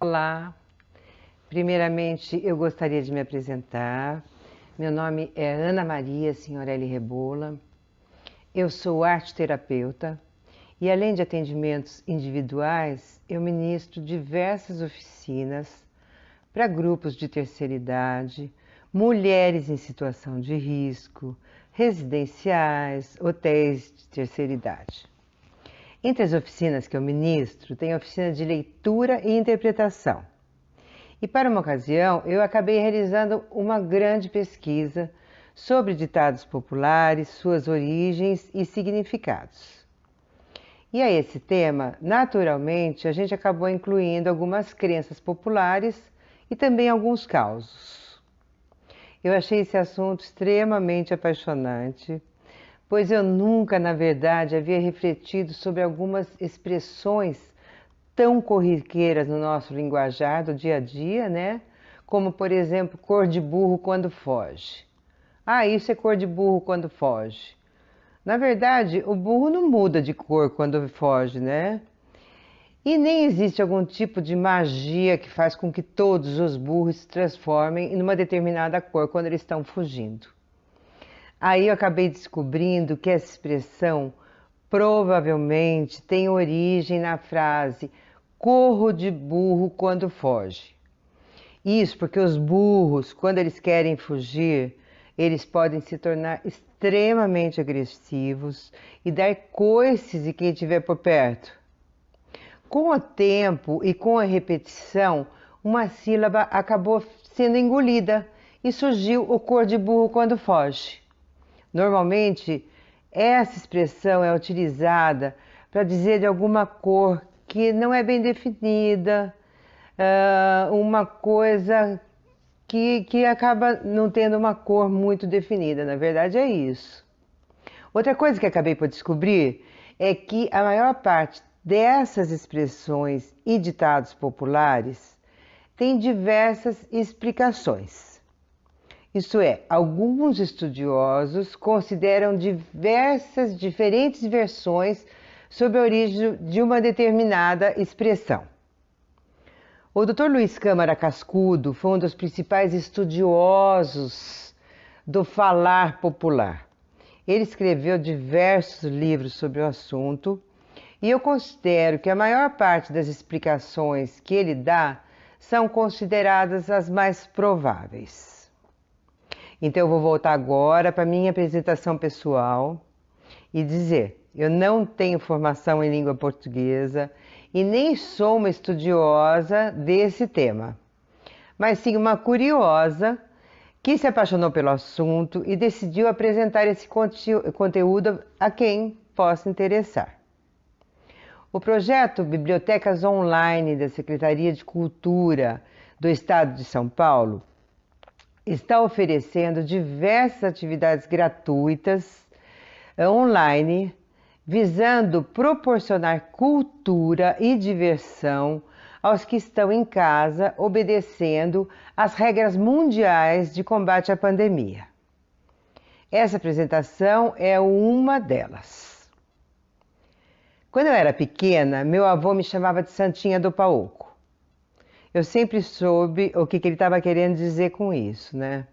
Olá, primeiramente eu gostaria de me apresentar. Meu nome é Ana Maria Signorelli Rebola. Eu sou arte-terapeuta e, além de atendimentos individuais, eu ministro diversas oficinas para grupos de terceira idade, mulheres em situação de risco, residenciais, hotéis de terceira idade. Entre as oficinas que eu ministro, tem a oficina de leitura e interpretação. E para uma ocasião, eu acabei realizando uma grande pesquisa sobre ditados populares, suas origens e significados. E a esse tema, naturalmente, a gente acabou incluindo algumas crenças populares e também alguns causos. Eu achei esse assunto extremamente apaixonante, pois eu nunca, na verdade, havia refletido sobre algumas expressões tão corriqueiras no nosso linguajar do dia a dia, né? Como, por exemplo, cor de burro quando foge. Ah, isso é cor de burro quando foge. Na verdade, o burro não muda de cor quando foge, né? E nem existe algum tipo de magia que faz com que todos os burros se transformem em uma determinada cor quando eles estão fugindo. Aí eu acabei descobrindo que essa expressão provavelmente tem origem na frase corro de burro quando foge. Isso porque os burros, quando eles querem fugir, eles podem se tornar extremamente agressivos e dar coices em quem estiver por perto. Com o tempo e com a repetição, uma sílaba acabou sendo engolida e surgiu o cor de burro quando foge. Normalmente, essa expressão é utilizada para dizer de alguma cor que não é bem definida, uma coisa que acaba não tendo uma cor muito definida. Na verdade, é isso. Outra coisa que acabei por descobrir é que a maior parte dessas expressões e ditados populares tem diversas explicações. Isso é, alguns estudiosos consideram diferentes versões sobre a origem de uma determinada expressão. O Dr. Luiz Câmara Cascudo foi um dos principais estudiosos do falar popular. Ele escreveu diversos livros sobre o assunto e eu considero que a maior parte das explicações que ele dá são consideradas as mais prováveis. Então eu vou voltar agora para a minha apresentação pessoal e dizer, eu não tenho formação em língua portuguesa e nem sou uma estudiosa desse tema, mas sim uma curiosa que se apaixonou pelo assunto e decidiu apresentar esse conteúdo a quem possa interessar. O projeto Bibliotecas Online da Secretaria de Cultura do Estado de São Paulo está oferecendo diversas atividades gratuitas online, visando proporcionar cultura e diversão aos que estão em casa, obedecendo às regras mundiais de combate à pandemia. Essa apresentação é uma delas. Quando eu era pequena, meu avô me chamava de Santinha do Paoco. Eu sempre soube o que ele estava querendo dizer com isso, né?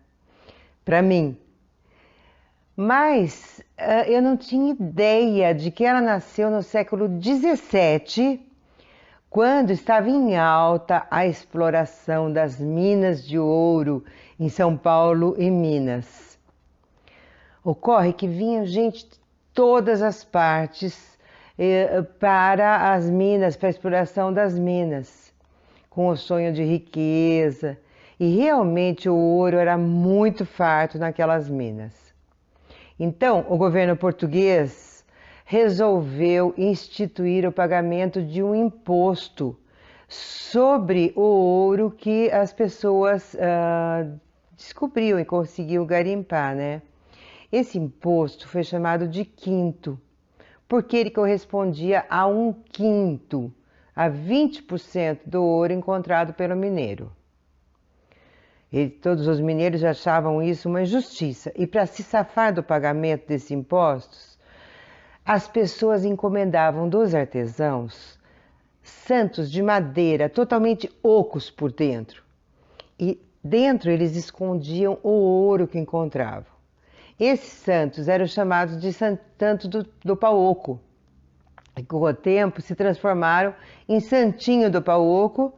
Para mim. Mas eu não tinha ideia de que ela nasceu no século XVII, quando estava em alta a exploração das minas de ouro em São Paulo e Minas. Ocorre que vinha gente de todas as partes para as minas, para a exploração das minas, com o sonho de riqueza, e realmente o ouro era muito farto naquelas minas. Então, o governo português resolveu instituir o pagamento de um imposto sobre o ouro que as pessoas descobriam e conseguiam garimpar, né? Esse imposto foi chamado de quinto, porque ele correspondia a 1/5, a 20% do ouro encontrado pelo mineiro. Todos os mineiros achavam isso uma injustiça. E para se safar do pagamento desses impostos, as pessoas encomendavam dos artesãos santos de madeira, totalmente ocos por dentro. E dentro eles escondiam o ouro que encontravam. Esses santos eram chamados de santos do pau oco. E com o tempo se transformaram em santinho do pau oco,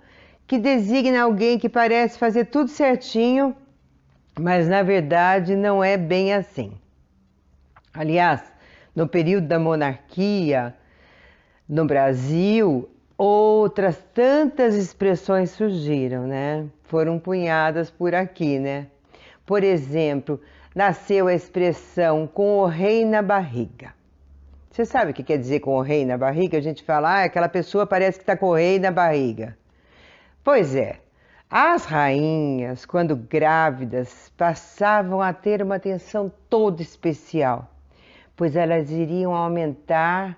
que designa alguém que parece fazer tudo certinho, mas na verdade não é bem assim. Aliás, no período da monarquia, no Brasil, outras tantas expressões surgiram, né? Foram cunhadas por aqui, né? Por exemplo, nasceu a expressão com o rei na barriga. Você sabe o que quer dizer com o rei na barriga? A gente fala, aquela pessoa parece que está com o rei na barriga. Pois é, as rainhas, quando grávidas, passavam a ter uma atenção toda especial, pois elas iriam aumentar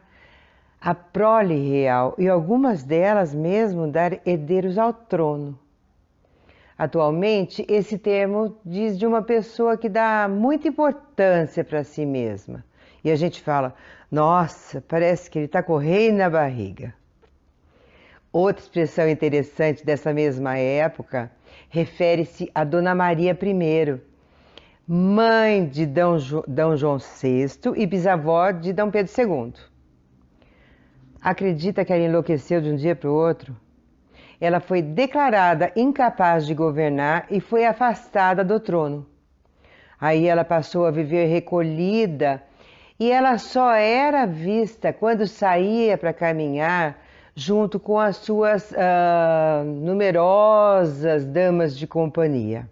a prole real e algumas delas mesmo dar herdeiros ao trono. Atualmente, esse termo diz de uma pessoa que dá muita importância para si mesma. E a gente fala, nossa, parece que ele está com o rei na barriga. Outra expressão interessante dessa mesma época refere-se a Dona Maria I, mãe de D. João VI e bisavó de D. Pedro II. Acredita que ela enlouqueceu de um dia para o outro? Ela foi declarada incapaz de governar e foi afastada do trono. Aí ela passou a viver recolhida e ela só era vista quando saía para caminhar junto com as suas numerosas damas de companhia.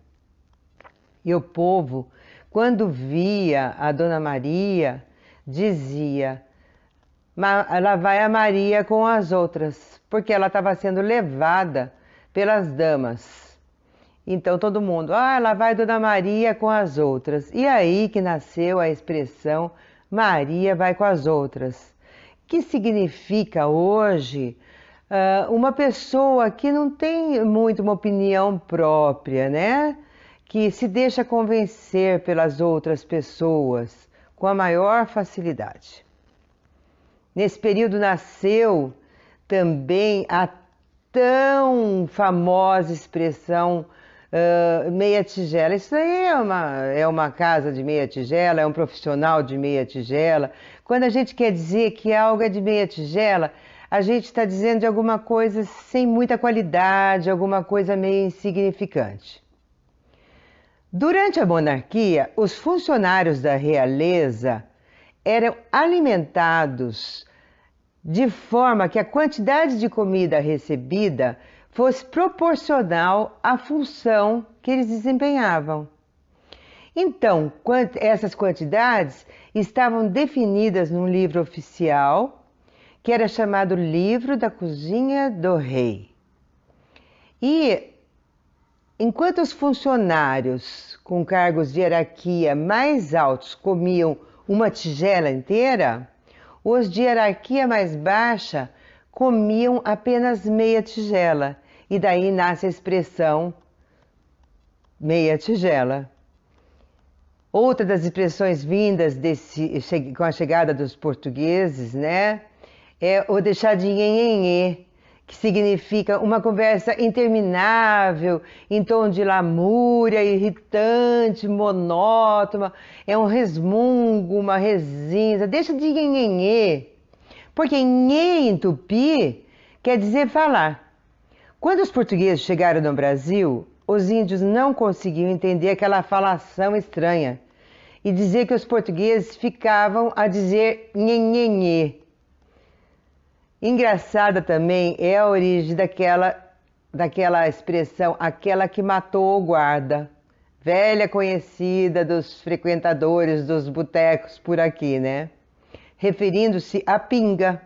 E o povo, quando via a Dona Maria, dizia, lá vai a Maria com as outras, porque ela estava sendo levada pelas damas. Então todo mundo, lá vai Dona Maria com as outras. E aí que nasceu a expressão Maria vai com as outras, que significa hoje uma pessoa que não tem muito uma opinião própria, né? Que se deixa convencer pelas outras pessoas com a maior facilidade. Nesse período nasceu também a tão famosa expressão meia tigela. Isso aí é uma casa de meia tigela, é um profissional de meia tigela. Quando a gente quer dizer que algo é de meia tigela, a gente está dizendo de alguma coisa sem muita qualidade, alguma coisa meio insignificante. Durante a monarquia, os funcionários da realeza eram alimentados de forma que a quantidade de comida recebida fosse proporcional à função que eles desempenhavam. Então, essas quantidades estavam definidas num livro oficial, que era chamado Livro da Cozinha do Rei. E, enquanto os funcionários com cargos de hierarquia mais altos comiam uma tigela inteira, os de hierarquia mais baixa comiam apenas meia tigela, e daí nasce a expressão meia tigela. Outra das expressões vindas com a chegada dos portugueses, né, é o deixar de nhenhenhê, que significa uma conversa interminável, em tom de lamúria, irritante, monótona, é um resmungo, uma resinza, deixa de nhenhenhê, porque nhê em tupi quer dizer falar. Quando os portugueses chegaram no Brasil, os índios não conseguiam entender aquela falação estranha e dizer que os portugueses ficavam a dizer nhenhenhê. Engraçada também é a origem daquela expressão, aquela que matou o guarda, velha conhecida dos frequentadores dos botecos por aqui, né? Referindo-se à pinga.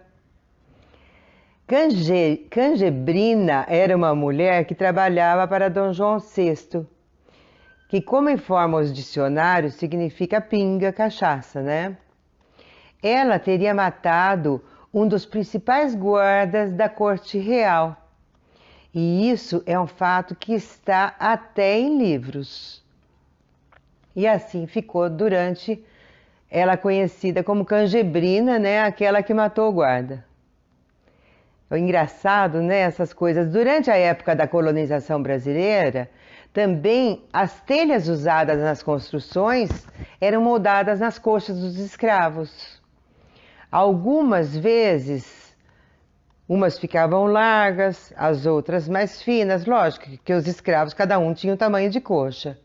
Canjebrina era uma mulher que trabalhava para Dom João VI, que, como informam os dicionários, significa pinga, cachaça, né? Ela teria matado um dos principais guardas da corte real. E isso é um fato que está até em livros. E assim ficou ela conhecida como Canjebrina, né? Aquela que matou o guarda. É engraçado, né, essas coisas. Durante a época da colonização brasileira, também as telhas usadas nas construções eram moldadas nas coxas dos escravos. Algumas vezes, umas ficavam largas, as outras mais finas, lógico que os escravos, cada um tinha um tamanho de coxa.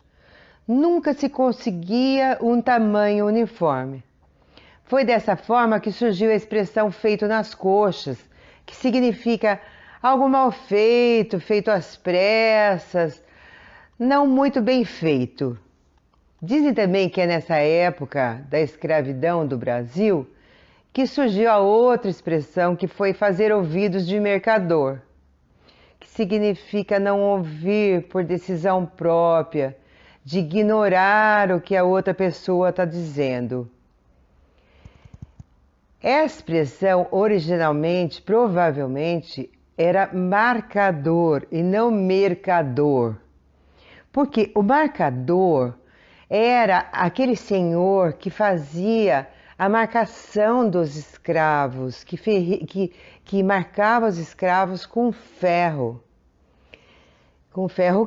Nunca se conseguia um tamanho uniforme. Foi dessa forma que surgiu a expressão feito nas coxas, que significa algo mal feito, feito às pressas, não muito bem feito. Dizem também que é nessa época da escravidão do Brasil que surgiu a outra expressão, que foi fazer ouvidos de mercador, que significa não ouvir por decisão própria, de ignorar o que a outra pessoa está dizendo. Essa expressão, originalmente, provavelmente, era marcador e não mercador. Porque o marcador era aquele senhor que fazia a marcação dos escravos, que marcava os escravos com ferro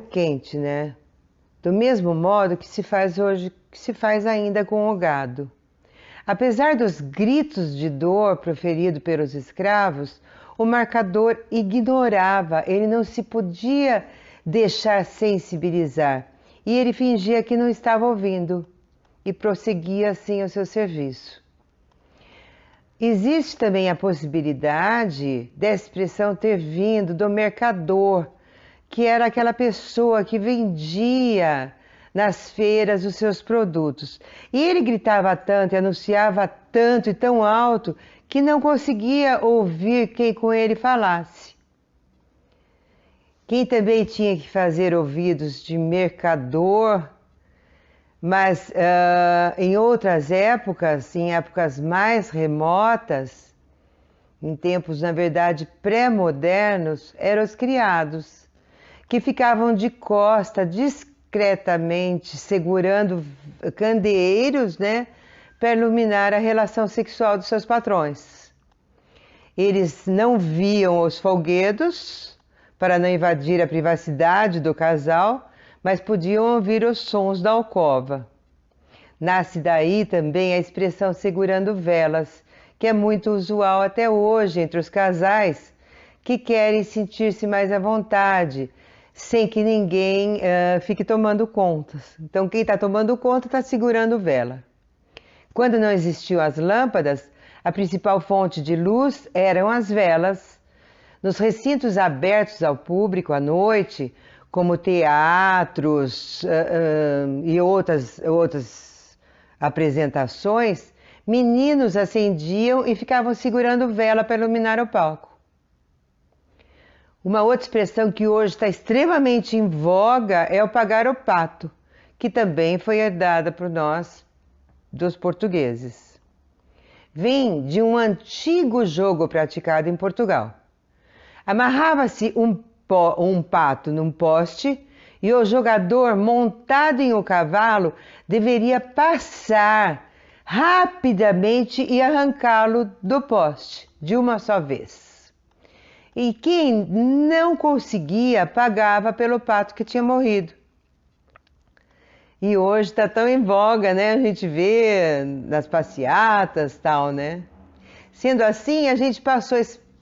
quente, né? Do mesmo modo que se faz hoje, que se faz ainda com o gado. Apesar dos gritos de dor proferidos pelos escravos, o marcador ignorava, ele não se podia deixar sensibilizar, e ele fingia que não estava ouvindo e prosseguia assim o seu serviço. Existe também a possibilidade dessa expressão ter vindo do mercador, que era aquela pessoa que vendia nas feiras os seus produtos. E ele gritava tanto e anunciava tanto e tão alto que não conseguia ouvir quem com ele falasse. Quem também tinha que fazer ouvidos de mercador, mas em outras épocas, em épocas mais remotas, em tempos, na verdade, pré-modernos, eram os criados, que ficavam de costa, discretamente, segurando candeeiros, né, para iluminar a relação sexual dos seus patrões. Eles não viam os folguedos, para não invadir a privacidade do casal, mas podiam ouvir os sons da alcova. Nasce daí também a expressão segurando velas, que é muito usual até hoje entre os casais que querem sentir-se mais à vontade, sem que ninguém fique tomando contas. Então, quem está tomando conta está segurando vela. Quando não existiam as lâmpadas, a principal fonte de luz eram as velas. Nos recintos abertos ao público à noite, como teatros e outras apresentações, meninos acendiam e ficavam segurando vela para iluminar o palco. Uma outra expressão que hoje está extremamente em voga é o pagar o pato, que também foi herdada por nós, dos portugueses. Vem de um antigo jogo praticado em Portugal. Amarrava-se um pato num poste e o jogador, montado em um cavalo, deveria passar rapidamente e arrancá-lo do poste de uma só vez. E quem não conseguia pagava pelo pato que tinha morrido. E hoje está tão em voga, né? A gente vê nas passeatas e tal, né? Sendo assim, a gente passou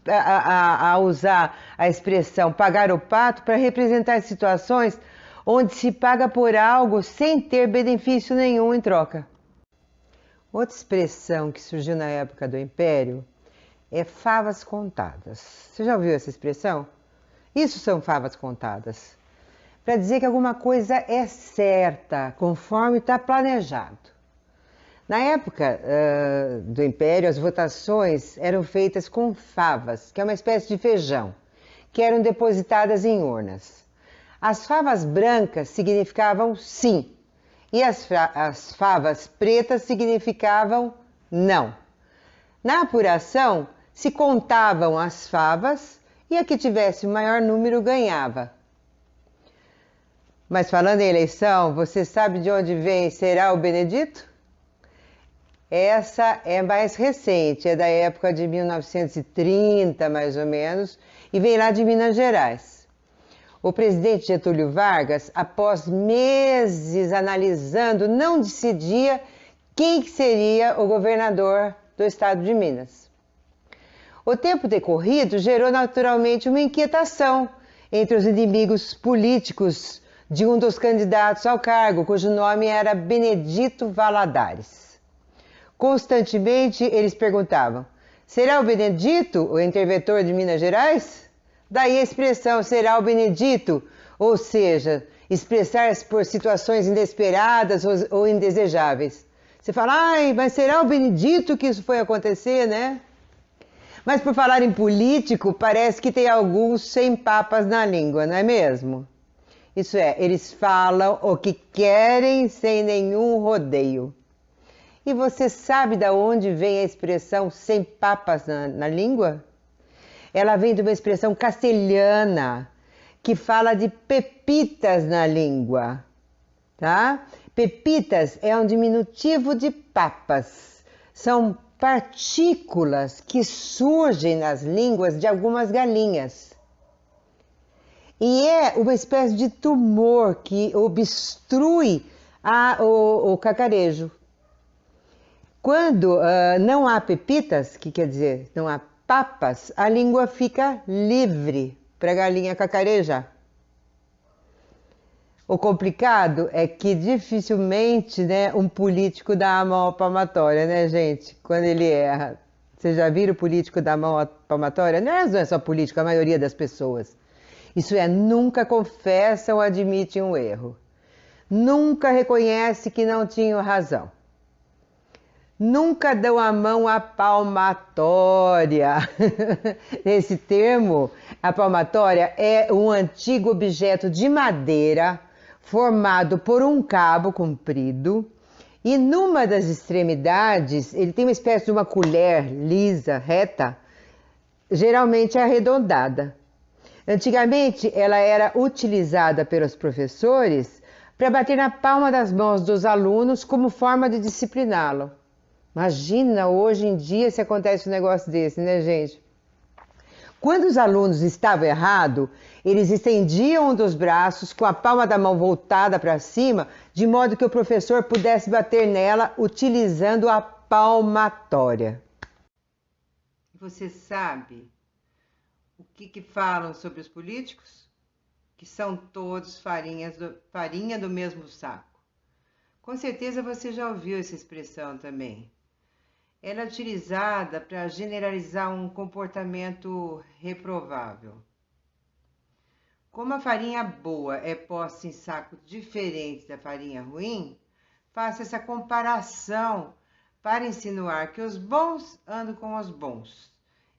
a usar a expressão pagar o pato para representar situações onde se paga por algo sem ter benefício nenhum em troca. Outra expressão que surgiu na época do Império é favas contadas. Você já ouviu essa expressão? Isso são favas contadas. Para dizer que alguma coisa é certa, conforme está planejado. Na época do Império, as votações eram feitas com favas, que é uma espécie de feijão, que eram depositadas em urnas. As favas brancas significavam sim, e as favas pretas significavam não. Na apuração, se contavam as favas e a que tivesse o maior número ganhava. Mas falando em eleição, você sabe de onde vem será o Benedito? Essa é mais recente, é da época de 1930, mais ou menos, e vem lá de Minas Gerais. O presidente Getúlio Vargas, após meses analisando, não decidia quem seria o governador do estado de Minas. O tempo decorrido gerou naturalmente uma inquietação entre os inimigos políticos de um dos candidatos ao cargo, cujo nome era Benedito Valadares. Constantemente eles perguntavam: será o Benedito o interventor de Minas Gerais? Daí a expressão será o Benedito, ou seja, expressar-se por situações inesperadas ou indesejáveis. Você fala, ai, mas será o Benedito que isso foi acontecer, né? Mas por falar em político, parece que tem alguns sem papas na língua, não é mesmo? Isso é, eles falam o que querem sem nenhum rodeio. E você sabe de onde vem a expressão sem papas na língua? Ela vem de uma expressão castelhana que fala de pepitas na língua, tá? Pepitas é um diminutivo de papas. São partículas que surgem nas línguas de algumas galinhas. E é uma espécie de tumor que obstrui o cacarejo. Quando não há pepitas, que quer dizer não há papas, a língua fica livre para a galinha cacarejar. O complicado é que dificilmente, né, um político dá a mão à palmatória, né, gente? Quando ele erra. Vocês já viram o político dar a mão à palmatória? Não é só político, a maioria das pessoas. Isso é, nunca confessam ou admitem um erro. Nunca reconhece que não tinham razão. Nunca dão a mão à palmatória. Esse termo, a palmatória, é um antigo objeto de madeira formado por um cabo comprido e numa das extremidades ele tem uma espécie de uma colher lisa, reta, geralmente arredondada. Antigamente ela era utilizada pelos professores para bater na palma das mãos dos alunos como forma de discipliná-lo. Imagina hoje em dia se acontece um negócio desse, né, gente? Quando os alunos estavam errados, eles estendiam um dos braços com a palma da mão voltada para cima, de modo que o professor pudesse bater nela utilizando a palmatória. Você sabe o que falam sobre os políticos? Que são todos farinha do mesmo saco. Com certeza você já ouviu essa expressão também. Ela é utilizada para generalizar um comportamento reprovável. Como a farinha boa é posta em sacos diferentes da farinha ruim, faço essa comparação para insinuar que os bons andam com os bons,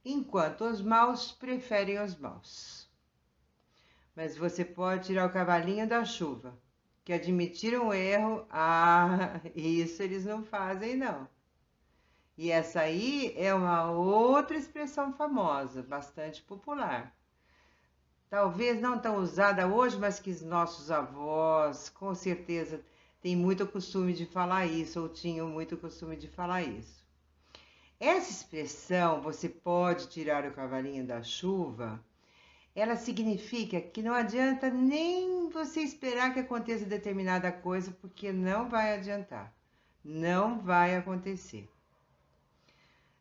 enquanto os maus preferem os maus. Mas você pode tirar o cavalinho da chuva, que admitir um erro, isso eles não fazem não. E essa aí é uma outra expressão famosa, bastante popular. Talvez não tão usada hoje, mas que os nossos avós, com certeza, têm muito costume de falar isso, ou tinham muito costume de falar isso. Essa expressão, você pode tirar o cavalinho da chuva, ela significa que não adianta nem você esperar que aconteça determinada coisa, porque não vai adiantar, não vai acontecer.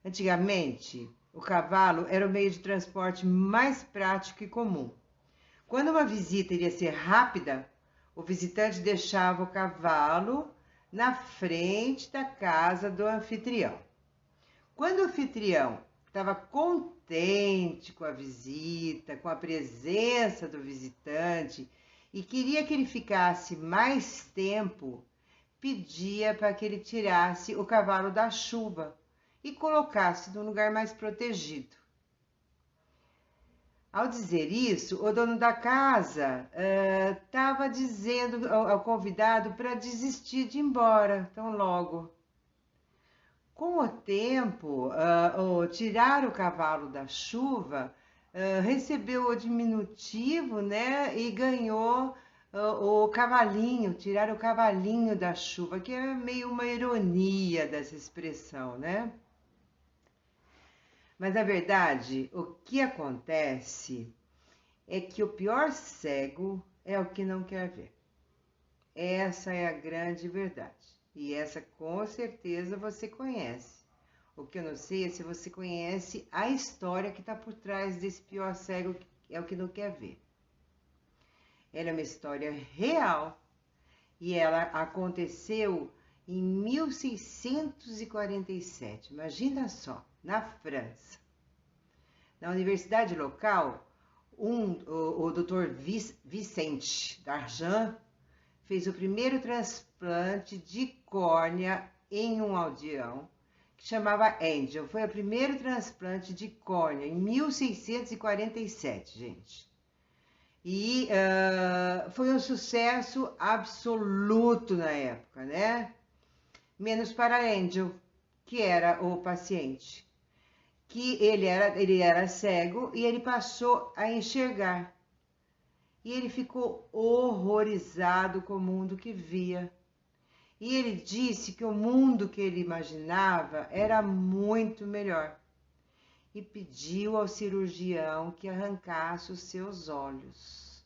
Antigamente, o cavalo era o meio de transporte mais prático e comum. Quando uma visita iria ser rápida, o visitante deixava o cavalo na frente da casa do anfitrião. Quando o anfitrião estava contente com a visita, com a presença do visitante e queria que ele ficasse mais tempo, pedia para que ele tirasse o cavalo da chuva e colocasse num lugar mais protegido. Ao dizer isso, o dono da casa estava dizendo ao convidado para desistir de ir embora tão logo. Com o tempo, tirar o cavalo da chuva recebeu o diminutivo, né, e ganhou o cavalinho, tirar o cavalinho da chuva, que é meio uma ironia dessa expressão, né? Mas na verdade, o que acontece é que o pior cego é o que não quer ver. Essa é a grande verdade. E essa com certeza você conhece. O que eu não sei é se você conhece a história que está por trás desse pior cego, que é o que não quer ver. Ela é uma história real e ela aconteceu em 1647. Imagina só, na França. Na universidade local, o Dr. Vicente Darjan fez o primeiro transplante de córnea em um aldeão que chamava Angel. Foi o primeiro transplante de córnea em 1647, gente. E foi um sucesso absoluto na época, né? Menos para Angel, que era o paciente. Que ele era cego e ele passou a enxergar. E ele ficou horrorizado com o mundo que via. E ele disse que o mundo que ele imaginava era muito melhor. E pediu ao cirurgião que arrancasse os seus olhos.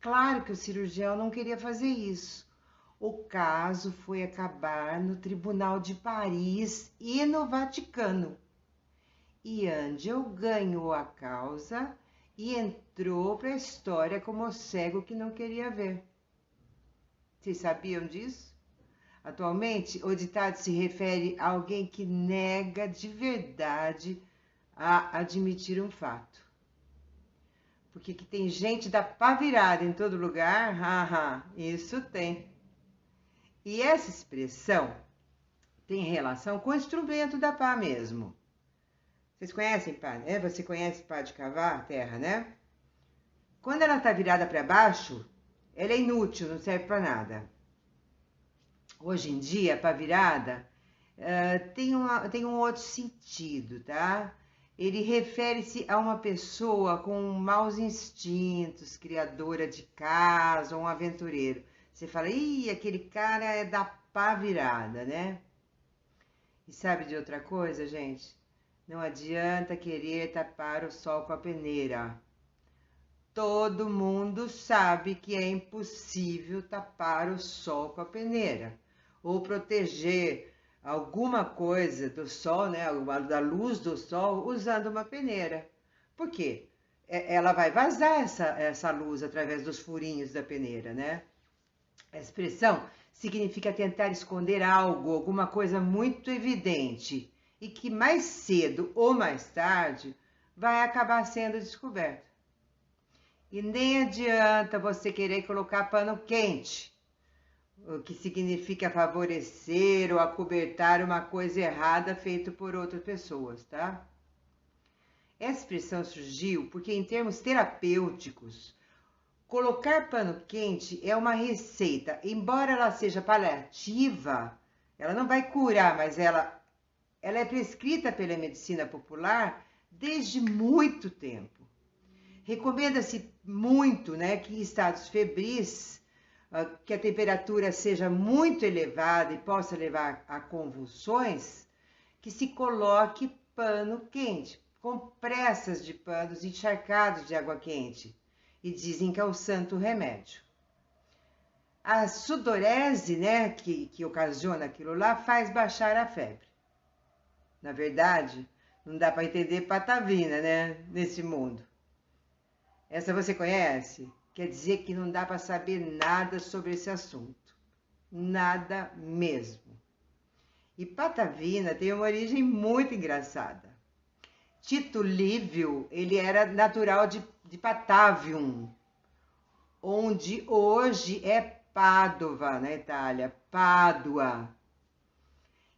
Claro que o cirurgião não queria fazer isso. O caso foi acabar no Tribunal de Paris e no Vaticano. E Angel ganhou a causa e entrou para a história como o cego que não queria ver. Vocês sabiam disso? Atualmente, o ditado se refere a alguém que nega de verdade a admitir um fato. Porque que tem gente da pá virada em todo lugar, isso tem. E essa expressão tem relação com o instrumento da pá mesmo. Vocês conhecem pá, né? Você conhece pá de cavar terra, né? Quando ela está virada para baixo, ela é inútil, não serve para nada. Hoje em dia, a pá virada tem um outro sentido, tá? Ele refere-se a uma pessoa com maus instintos, criadora de casa, um aventureiro. Você fala, ih, aquele cara é da pá virada, né? E sabe de outra coisa, gente? Não adianta querer tapar o sol com a peneira. Todo mundo sabe que é impossível tapar o sol com a peneira. Ou proteger alguma coisa do sol, né, da luz do sol, usando uma peneira. Por quê? Ela vai vazar essa luz através dos furinhos da peneira, né? A expressão significa tentar esconder algo, alguma coisa muito evidente e que mais cedo ou mais tarde vai acabar sendo descoberto. E nem adianta você querer colocar pano quente, o que significa favorecer ou acobertar uma coisa errada feita por outras pessoas, tá? Essa expressão surgiu porque, em termos terapêuticos, colocar pano quente é uma receita. Embora ela seja paliativa, ela não vai curar, mas ela é prescrita pela medicina popular desde muito tempo. Recomenda-se muito, né, que em estados febris, que a temperatura seja muito elevada e possa levar a convulsões, que se coloque pano quente, compressas de panos encharcados de água quente. E dizem que é o santo remédio. A sudorese, né, que ocasiona aquilo lá, faz baixar a febre. Na verdade, não dá para entender patavina, né, nesse mundo. Essa você conhece? Quer dizer que não dá para saber nada sobre esse assunto. Nada mesmo. E patavina tem uma origem muito engraçada. Tito Livio, ele era natural de Patavium, onde hoje é Pádua, na Itália, Pádua.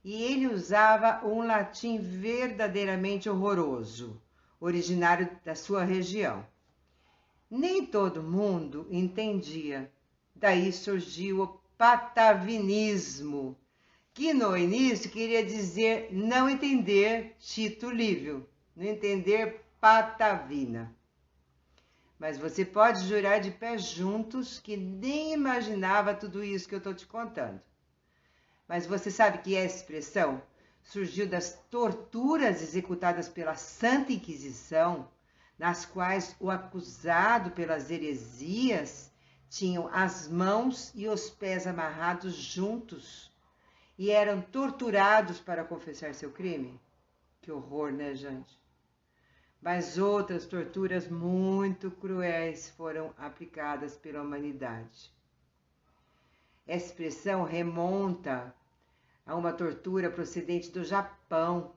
E ele usava um latim verdadeiramente horroroso, originário da sua região. Nem todo mundo entendia. Daí surgiu o patavinismo, que no início queria dizer não entender Tito Livio, não entender patavina. Mas você pode jurar de pé juntos que nem imaginava tudo isso que eu estou te contando. Mas você sabe que essa expressão surgiu das torturas executadas pela Santa Inquisição, nas quais o acusado pelas heresias tinham as mãos e os pés amarrados juntos e eram torturados para confessar seu crime? Que horror, né, gente? Mas outras torturas muito cruéis foram aplicadas pela humanidade. Essa expressão remonta a uma tortura procedente do Japão,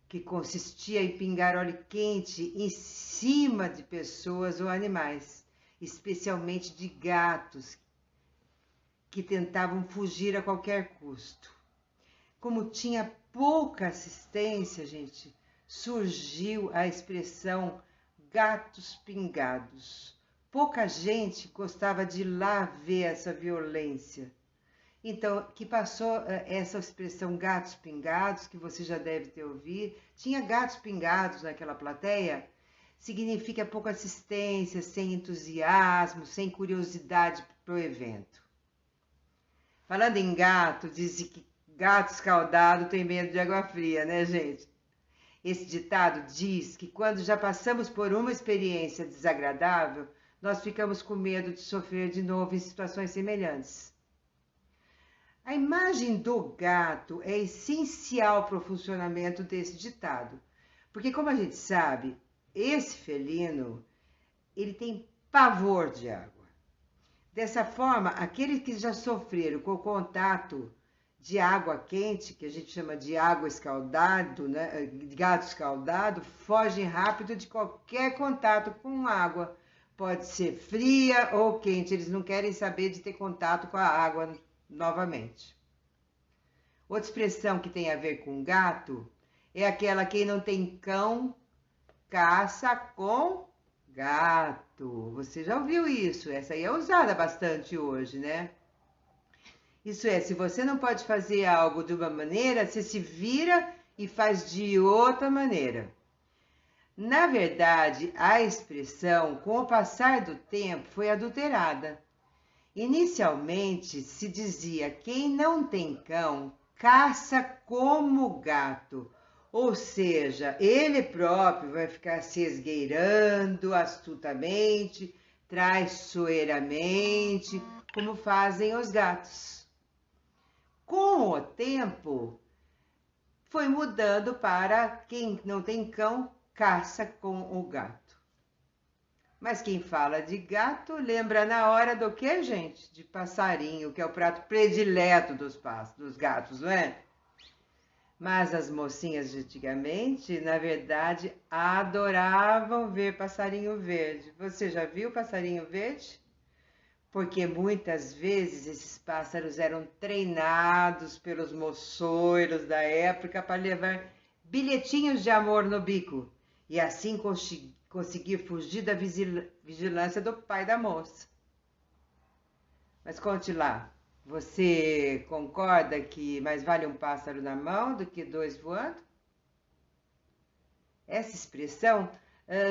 que consistia em pingar óleo quente em cima de pessoas ou animais, especialmente de gatos, que tentavam fugir a qualquer custo. Como tinha pouca assistência, gente, surgiu a expressão gatos pingados. Pouca gente gostava de ir lá ver essa violência. Então, que passou essa expressão gatos pingados, que você já deve ter ouvido. Tinha gatos pingados naquela plateia, significa pouca assistência, sem entusiasmo, sem curiosidade para o evento. Falando em gato, dizem que gato escaldado tem medo de água fria, né, gente? Esse ditado diz que quando já passamos por uma experiência desagradável, nós ficamos com medo de sofrer de novo em situações semelhantes. A imagem do gato é essencial para o funcionamento desse ditado, porque, como a gente sabe, esse felino, ele tem pavor de água. Dessa forma, aqueles que já sofreram com o contato de água quente, que a gente chama de água escaldado, né, gato escaldado, fogem rápido de qualquer contato com água. Pode ser fria ou quente, eles não querem saber de ter contato com a água novamente. Outra expressão que tem a ver com gato é aquela: quem não tem cão, caça com gato. Você já ouviu isso? Essa aí é usada bastante hoje, né? Isso é, se você não pode fazer algo de uma maneira, você se vira e faz de outra maneira. Na verdade, a expressão, com o passar do tempo, foi adulterada. Inicialmente se dizia: quem não tem cão, caça como gato. Ou seja, ele próprio vai ficar se esgueirando astutamente, traiçoeiramente, como fazem os gatos. Com o tempo, foi mudando para quem não tem cão, caça com o gato. Mas quem fala de gato lembra na hora do que, gente? De passarinho, que é o prato predileto dos gatos, não é? Mas as mocinhas de antigamente, na verdade, adoravam ver passarinho verde. Você já viu passarinho verde? Porque muitas vezes esses pássaros eram treinados pelos moçoiros da época para levar bilhetinhos de amor no bico e assim conseguir fugir da vigilância do pai da moça. Mas conte lá, você concorda que mais vale um pássaro na mão do que dois voando? Essa expressão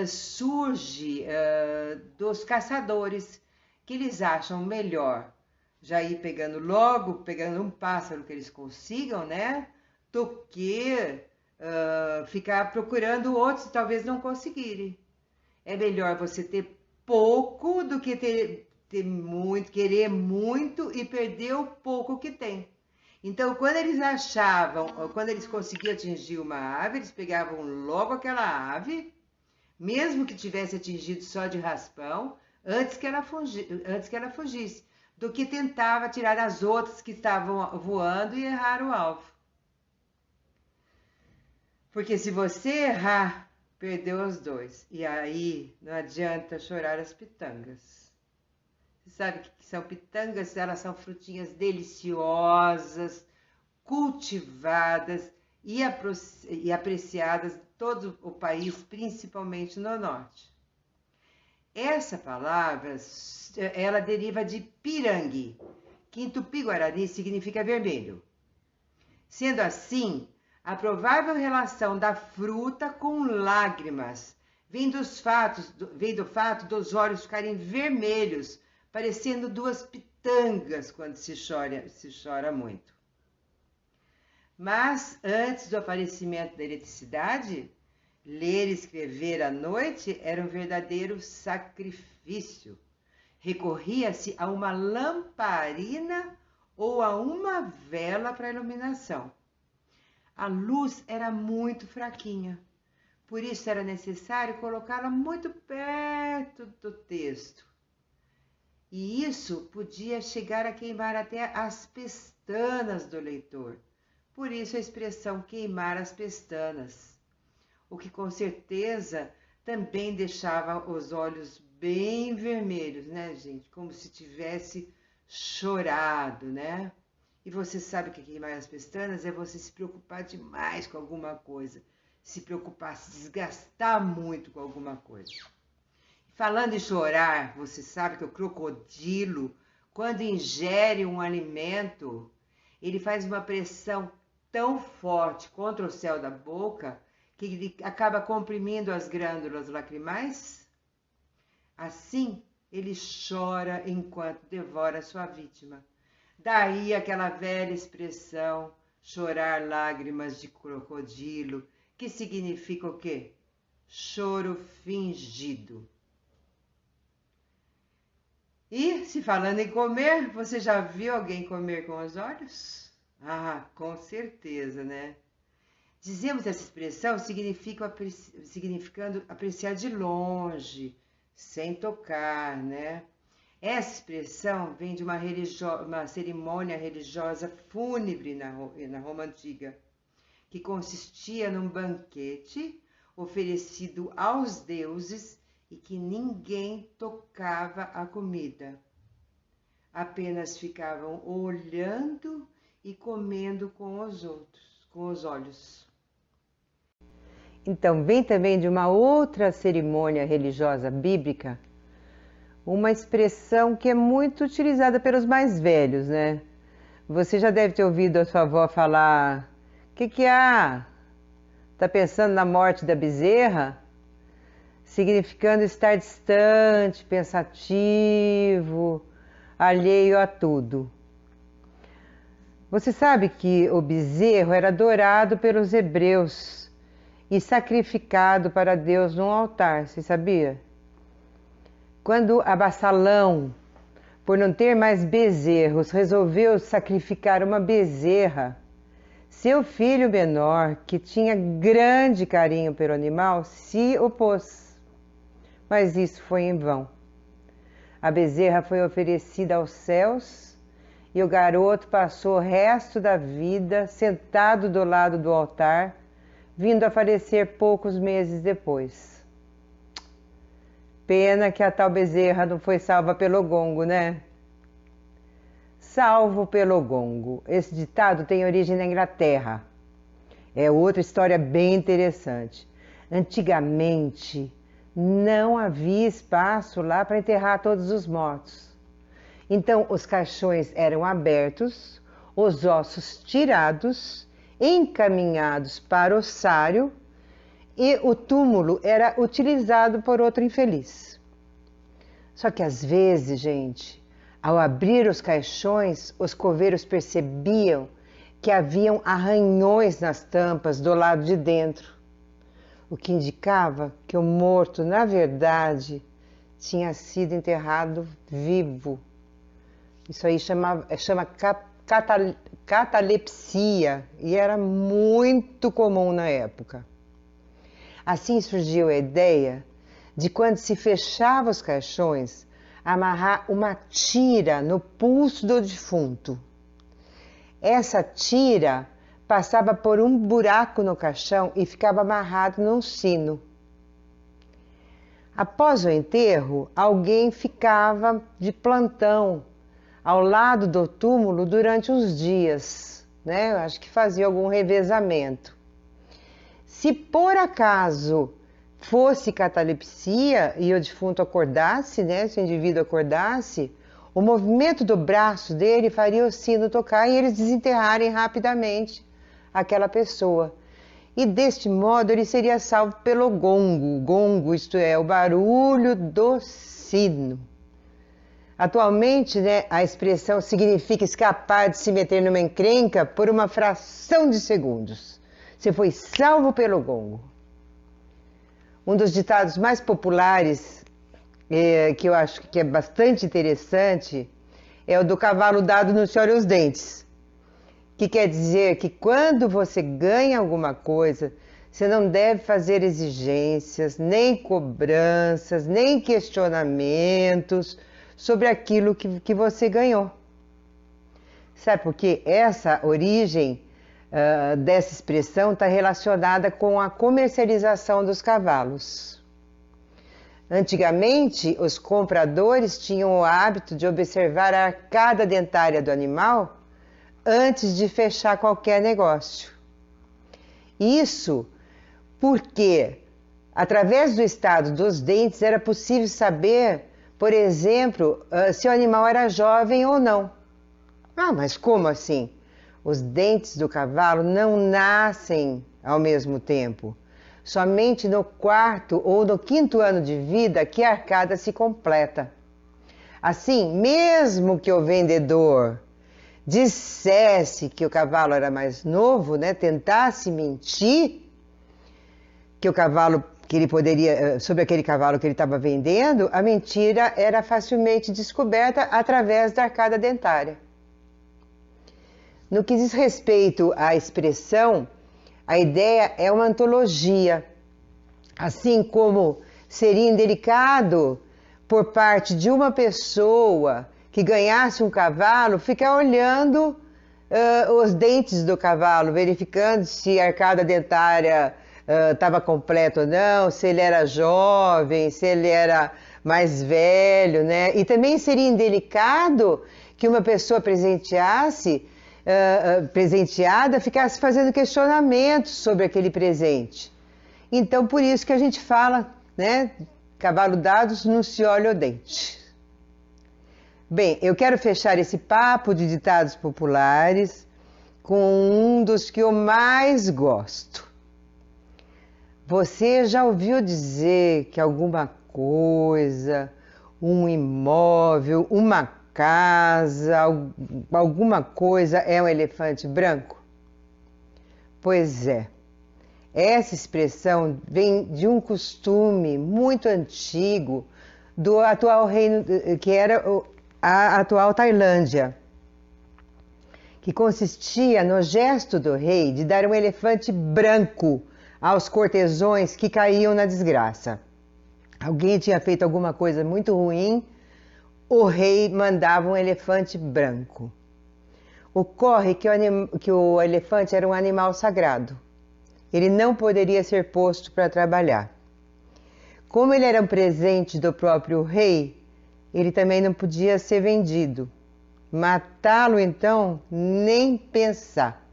surge dos caçadores, que eles acham melhor já ir pegando um pássaro que eles consigam, né? Do que ficar procurando outros e talvez não conseguirem. É melhor você ter pouco do que ter muito, querer muito e perder o pouco que tem. Então, quando eles conseguiam atingir uma ave, eles pegavam logo aquela ave, mesmo que tivesse atingido só de raspão, antes que ela fugisse, do que tentava tirar as outras que estavam voando e errar o alvo. Porque se você errar, perdeu os dois. E aí não adianta chorar as pitangas. Você sabe o que são pitangas? Elas são frutinhas deliciosas, cultivadas e apreciadas em todo o país, principalmente no norte. Essa palavra, ela deriva de pirangue, que em tupi-guarani significa vermelho. Sendo assim, a provável relação da fruta com lágrimas vem do fato dos olhos ficarem vermelhos, parecendo duas pitangas quando se chora muito. Mas antes do aparecimento da eletricidade, ler e escrever à noite era um verdadeiro sacrifício. Recorria-se a uma lamparina ou a uma vela para iluminação. A luz era muito fraquinha, por isso era necessário colocá-la muito perto do texto. E isso podia chegar a queimar até as pestanas do leitor. Por isso a expressão queimar as pestanas, o que com certeza também deixava os olhos bem vermelhos, né, gente? Como se tivesse chorado, né? E você sabe que queimar as pestanas é você se preocupar demais com alguma coisa, se preocupar, se desgastar muito com alguma coisa. Falando em chorar, você sabe que o crocodilo, quando ingere um alimento, ele faz uma pressão tão forte contra o céu da boca que ele acaba comprimindo as glândulas lacrimais. Assim, ele chora enquanto devora sua vítima. Daí aquela velha expressão, chorar lágrimas de crocodilo, que significa o quê? Choro fingido. E, se falando em comer, você já viu alguém comer com os olhos? Ah, com certeza, né? Dizemos essa expressão significando apreciar de longe, sem tocar, né? Essa expressão vem de uma cerimônia religiosa fúnebre na Roma Antiga, que consistia num banquete oferecido aos deuses e que ninguém tocava a comida. Apenas ficavam olhando e comendo com os olhos. Então, vem também de uma outra cerimônia religiosa bíblica, uma expressão que é muito utilizada pelos mais velhos, né? Você já deve ter ouvido a sua avó falar: que há? Tá pensando na morte da bezerra? Significando estar distante, pensativo, alheio a tudo. Você sabe que o bezerro era adorado pelos hebreus e sacrificado para Deus num altar, você sabia? Quando Absalão, por não ter mais bezerros, resolveu sacrificar uma bezerra, seu filho menor, que tinha grande carinho pelo animal, se opôs. Mas isso foi em vão. A bezerra foi oferecida aos céus e o garoto passou o resto da vida sentado do lado do altar, vindo a falecer poucos meses depois. Pena que a tal bezerra não foi salva pelo gongo, né? Salvo pelo gongo. Esse ditado tem origem na Inglaterra. É outra história bem interessante. Antigamente, não havia espaço lá para enterrar todos os mortos. Então, os caixões eram abertos, os ossos tirados, encaminhados para o ossário e o túmulo era utilizado por outro infeliz. Só que às vezes, gente, ao abrir os caixões, os coveiros percebiam que haviam arranhões nas tampas do lado de dentro, o que indicava que o morto, na verdade, tinha sido enterrado vivo. Isso aí chama catalepsia e era muito comum na época. Assim surgiu a ideia de, quando se fechava os caixões, amarrar uma tira no pulso do defunto. Essa tira passava por um buraco no caixão e ficava amarrado num sino. Após o enterro, alguém ficava de plantão ao lado do túmulo durante uns dias, né? Eu acho que fazia algum revezamento. Se por acaso fosse catalepsia e o defunto acordasse, né? Se o indivíduo acordasse, o movimento do braço dele faria o sino tocar e eles desenterrarem rapidamente aquela pessoa. e deste modo ele seria salvo pelo gongo. Gongo, isto é, o barulho do sino. Atualmente, né, a expressão significa escapar de se meter numa encrenca por uma fração de segundos. Você foi salvo pelo gongo. Um dos ditados mais populares, que eu acho que é bastante interessante, é o do cavalo dado não se olha os dentes. Que quer dizer que quando você ganha alguma coisa, você não deve fazer exigências, nem cobranças, nem questionamentos sobre aquilo que você ganhou. Sabe por quê? Essa origem dessa expressão está relacionada com a comercialização dos cavalos. Antigamente, os compradores tinham o hábito de observar a arcada dentária do animal antes de fechar qualquer negócio. Isso porque, através do estado dos dentes, era possível saber, por exemplo, se o animal era jovem ou não. Ah, mas como assim? Os dentes do cavalo não nascem ao mesmo tempo. Somente no 4º ou no 5º ano de vida que a arcada se completa. Assim, mesmo que o vendedor dissesse que o cavalo era mais novo, né, tentasse mentir que o cavalo que ele poderia, sobre aquele cavalo que ele estava vendendo, a mentira era facilmente descoberta através da arcada dentária. No que diz respeito à expressão, a ideia é uma antologia, assim como seria indelicado por parte de uma pessoa que ganhasse um cavalo, ficar olhando os dentes do cavalo, verificando se a arcada dentária estava completa ou não, se ele era jovem, se ele era mais velho, né? E também seria indelicado que uma pessoa presenteada ficasse fazendo questionamentos sobre aquele presente. Então, por isso que a gente fala, né? Cavalo dado não se olha o dente. Bem, eu quero fechar esse papo de ditados populares com um dos que eu mais gosto. Você já ouviu dizer que alguma coisa, um imóvel, uma casa, alguma coisa é um elefante branco? Pois é. Essa expressão vem de um costume muito antigo do atual reino, que era a atual Tailândia, que consistia no gesto do rei de dar um elefante branco aos cortesões que caíam na desgraça. Alguém tinha feito alguma coisa muito ruim, o rei mandava um elefante branco. Ocorre que o elefante era um animal sagrado. Ele não poderia ser posto para trabalhar. Como ele era um presente do próprio rei, ele também não podia ser vendido. Matá-lo, então, nem pensar.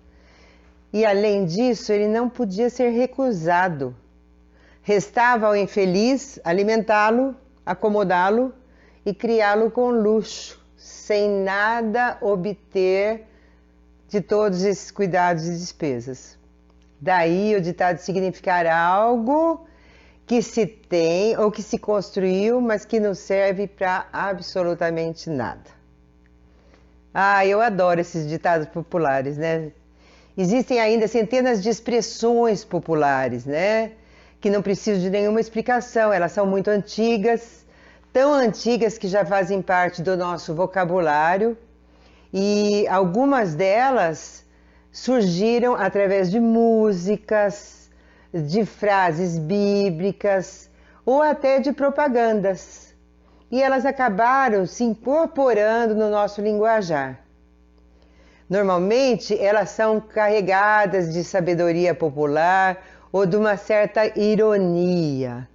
E, além disso, ele não podia ser recusado. Restava ao infeliz alimentá-lo, acomodá-lo e criá-lo com luxo, sem nada obter de todos esses cuidados e despesas. Daí o ditado significar algo que se tem ou que se construiu, mas que não serve para absolutamente nada. Ah, eu adoro esses ditados populares, né? Existem ainda centenas de expressões populares, né? Que não precisam de nenhuma explicação, elas são muito antigas, tão antigas que já fazem parte do nosso vocabulário, e algumas delas surgiram através de músicas, de frases bíblicas ou até de propagandas. E elas acabaram se incorporando no nosso linguajar. Normalmente, elas são carregadas de sabedoria popular ou de uma certa ironia.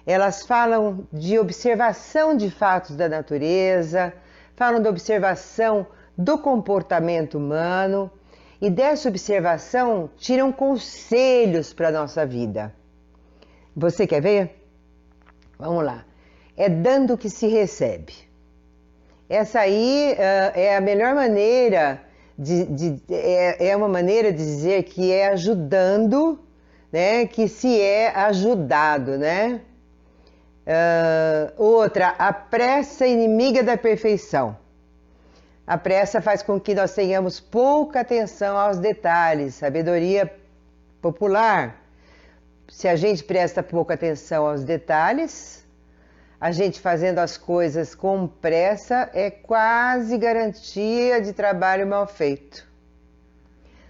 Elas falam de observação de fatos da natureza, falam da observação do comportamento humano, e dessa observação tiram conselhos para a nossa vida. Você quer ver? Vamos lá. É dando que se recebe. Essa aí é a melhor maneira é uma maneira de dizer que é ajudando, né, que se é ajudado, né? Outra, a pressa inimiga da perfeição. A pressa faz com que nós tenhamos pouca atenção aos detalhes, sabedoria popular. Se a gente presta pouca atenção aos detalhes, a gente fazendo as coisas com pressa é quase garantia de trabalho mal feito.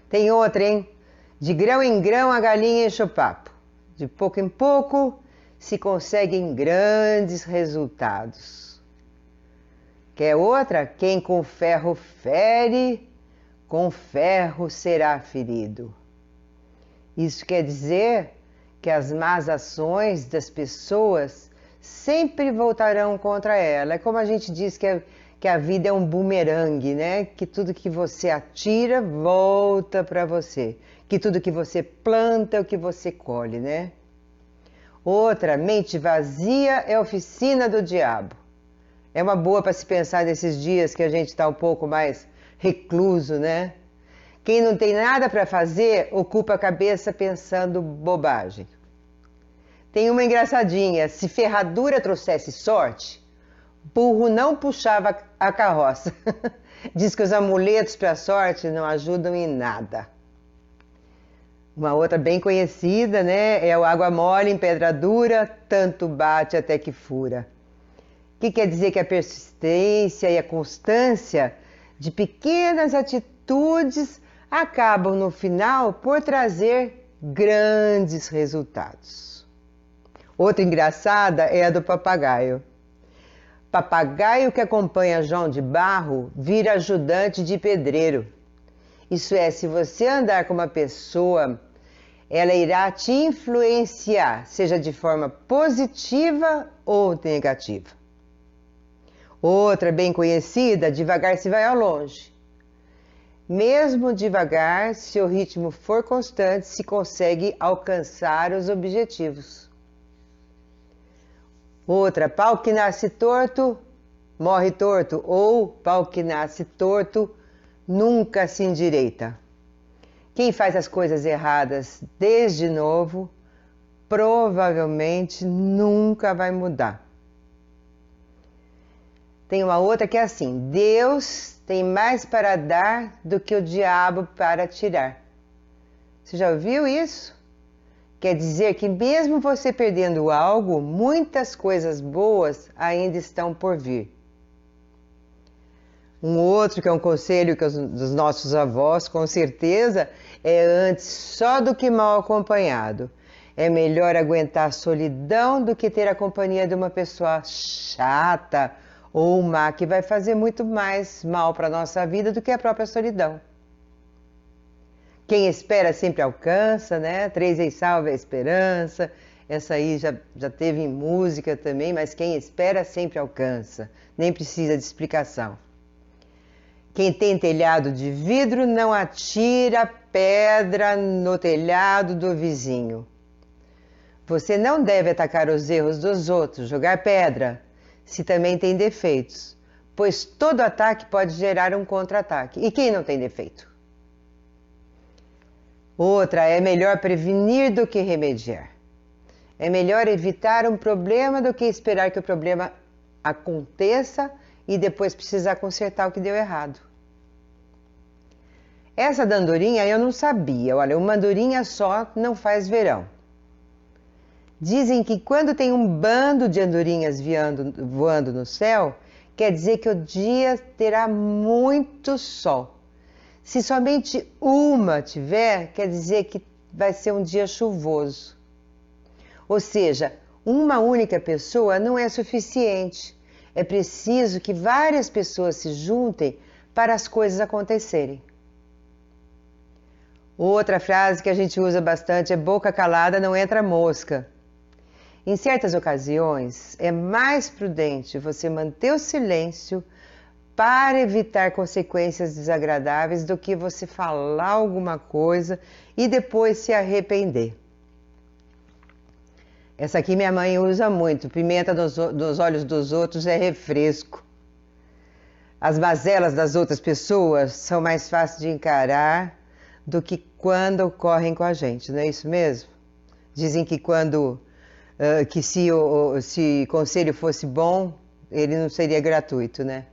Tem outra, hein? De grão em grão a galinha enche o papo. De pouco em pouco se conseguem grandes resultados. Quer outra? Quem com ferro fere, com ferro será ferido. Isso quer dizer que as más ações das pessoas sempre voltarão contra ela. É como a gente diz que a vida é um bumerangue, né? Que tudo que você atira volta para você. Que tudo que você planta é o que você colhe, né? Outra, mente vazia é oficina do diabo. É uma boa para se pensar nesses dias que a gente está um pouco mais recluso, né? Quem não tem nada para fazer, ocupa a cabeça pensando bobagem. Tem uma engraçadinha, se ferradura trouxesse sorte, burro não puxava a carroça. Diz que os amuletos para a sorte não ajudam em nada. Uma outra bem conhecida, né? É o água mole em pedra dura, tanto bate até que fura. O que quer dizer que a persistência e a constância de pequenas atitudes acabam no final por trazer grandes resultados. Outra engraçada é a do papagaio. Papagaio que acompanha João de Barro vira ajudante de pedreiro. Isso é, se você andar com uma pessoa, ela irá te influenciar, seja de forma positiva ou negativa. Outra bem conhecida, devagar se vai ao longe. Mesmo devagar, se o ritmo for constante, se consegue alcançar os objetivos. Outra, pau que nasce torto, morre torto, ou pau que nasce torto, nunca se endireita. Quem faz as coisas erradas desde novo, provavelmente nunca vai mudar. Tem uma outra que é assim, Deus tem mais para dar do que o diabo para tirar. Você já ouviu isso? Quer dizer que mesmo você perdendo algo, muitas coisas boas ainda estão por vir. Um outro que é um conselho dos nossos avós, com certeza, é antes só do que mal acompanhado. É melhor aguentar a solidão do que ter a companhia de uma pessoa chata ou má, que vai fazer muito mais mal para a nossa vida do que a própria solidão. Quem espera sempre alcança, né? 3 vezes salve a esperança. Essa aí já teve em música também, mas quem espera sempre alcança. Nem precisa de explicação. Quem tem telhado de vidro não atira pedra no telhado do vizinho. Você não deve atacar os erros dos outros, jogar pedra, se também tem defeitos, pois todo ataque pode gerar um contra-ataque. E quem não tem defeito? Outra, é melhor prevenir do que remediar. É melhor evitar um problema do que esperar que o problema aconteça e depois precisar consertar o que deu errado. Essa da andorinha eu não sabia. Olha, uma andorinha só não faz verão. Dizem que quando tem um bando de andorinhas voando no céu, quer dizer que o dia terá muito sol. Se somente uma tiver, quer dizer que vai ser um dia chuvoso. Ou seja, uma única pessoa não é suficiente. É preciso que várias pessoas se juntem para as coisas acontecerem. Outra frase que a gente usa bastante é boca calada não entra mosca. Em certas ocasiões, é mais prudente você manter o silêncio para evitar consequências desagradáveis do que você falar alguma coisa e depois se arrepender. Essa aqui minha mãe usa muito. Pimenta nos olhos dos outros é refresco. As mazelas das outras pessoas são mais fáceis de encarar do que quando ocorrem com a gente, não é isso mesmo? Dizem que que se conselho fosse bom, ele não seria gratuito, né?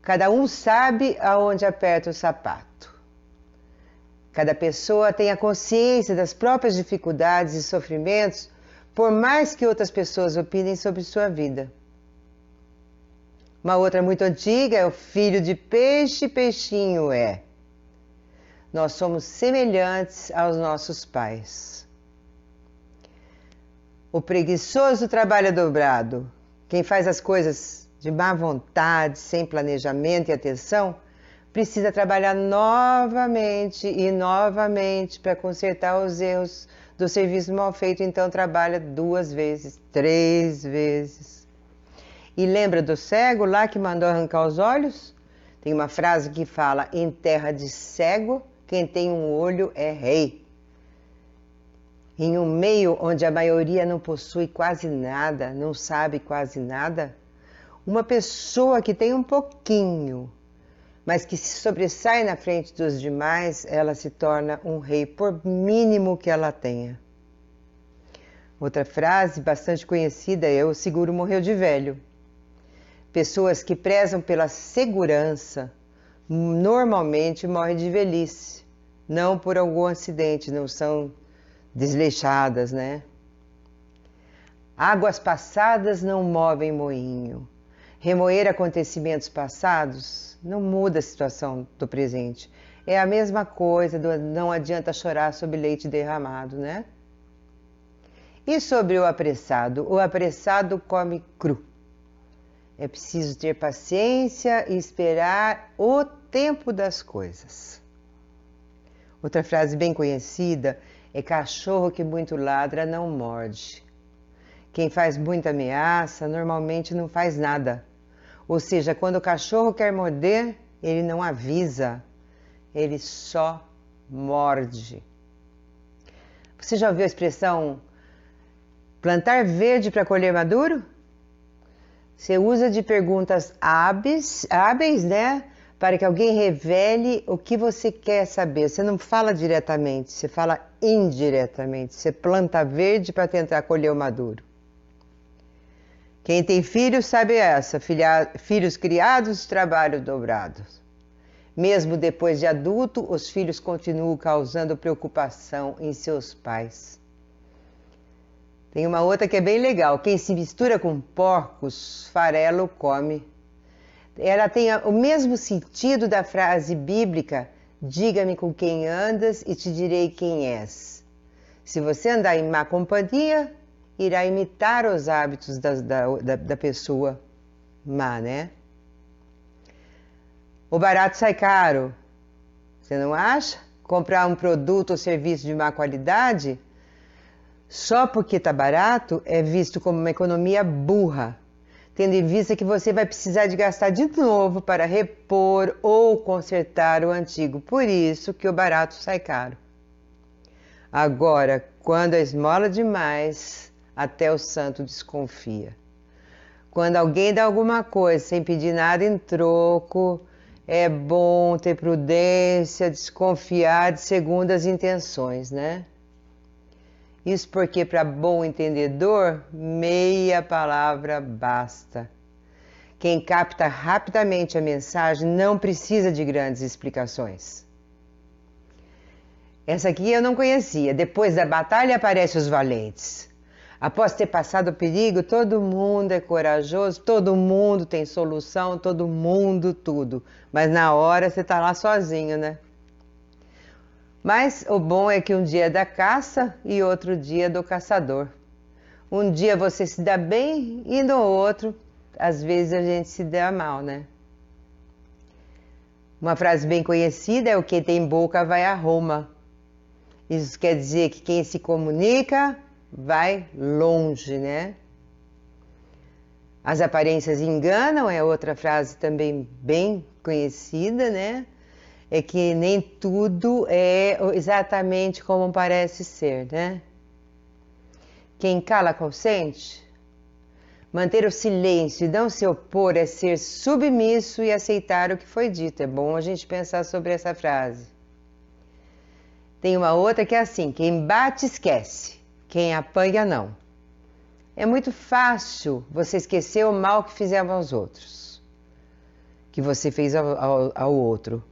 Cada um sabe aonde aperta o sapato. Cada pessoa tem a consciência das próprias dificuldades e sofrimentos, por mais que outras pessoas opinem sobre sua vida. Uma outra muito antiga é o filho de peixe, peixinho é. Nós somos semelhantes aos nossos pais. O preguiçoso trabalha dobrado. Quem faz as coisas de má vontade, sem planejamento e atenção, precisa trabalhar novamente e novamente para consertar os erros do serviço mal feito, então trabalha 2 vezes, 3 vezes. E lembra do cego lá que mandou arrancar os olhos? Tem uma frase que fala: em terra de cego, quem tem um olho é rei. Em um meio onde a maioria não possui quase nada, não sabe quase nada, uma pessoa que tem um pouquinho, mas que se sobressai na frente dos demais, ela se torna um rei, por mínimo que ela tenha. Outra frase bastante conhecida é: o seguro morreu de velho. Pessoas que prezam pela segurança normalmente morrem de velhice, não por algum acidente, não são desleixadas, né? Águas passadas não movem moinho. Remoer acontecimentos passados não muda a situação do presente. É a mesma coisa do não adianta chorar sobre leite derramado, né? E sobre o apressado? O apressado come cru. É preciso ter paciência e esperar o tempo das coisas. Outra frase bem conhecida é: cachorro que muito ladra não morde. Quem faz muita ameaça normalmente não faz nada. Ou seja, quando o cachorro quer morder, ele não avisa, ele só morde. Você já ouviu a expressão plantar verde para colher maduro? Você usa de perguntas hábeis, né? Para que alguém revele o que você quer saber. Você não fala diretamente, você fala indiretamente. Você planta verde para tentar colher o maduro. Quem tem filhos sabe essa: filhos criados, trabalho dobrado. Mesmo depois de adulto, os filhos continuam causando preocupação em seus pais. Tem uma outra que é bem legal: quem se mistura com porcos, farelo come. Ela tem o mesmo sentido da frase bíblica: diga-me com quem andas e te direi quem és. Se você andar em má companhia, irá imitar os hábitos da pessoa má, né? O barato sai caro. Você não acha? Comprar um produto ou serviço de má qualidade, só porque está barato, é visto como uma economia burra, tendo em vista que você vai precisar de gastar de novo para repor ou consertar o antigo. Por isso que o barato sai caro. Agora, quando a esmola demais, até o santo desconfia. Quando alguém dá alguma coisa sem pedir nada em troco, é bom ter prudência, desconfiar de segundas intenções, né? Isso porque, para bom entendedor, meia palavra basta. Quem capta rapidamente a mensagem não precisa de grandes explicações. Essa aqui eu não conhecia. Depois da batalha aparecem os valentes. Após ter passado o perigo, todo mundo é corajoso, todo mundo tem solução, todo mundo tudo. Mas na hora você está lá sozinho, né? Mas o bom é que um dia é da caça e outro dia é do caçador. Um dia você se dá bem e no outro, às vezes a gente se dá mal, né? Uma frase bem conhecida é: o que tem boca vai a Roma. Isso quer dizer que quem se comunica vai longe, né? As aparências enganam é outra frase também bem conhecida, né? É que nem tudo é exatamente como parece ser, né? Quem cala consente. Manter o silêncio e não se opor é ser submisso e aceitar o que foi dito. É bom a gente pensar sobre essa frase. Tem uma outra que é assim: quem bate esquece, quem apanha não. É muito fácil você esquecer o mal que fizeram aos outros, que você fez ao outro.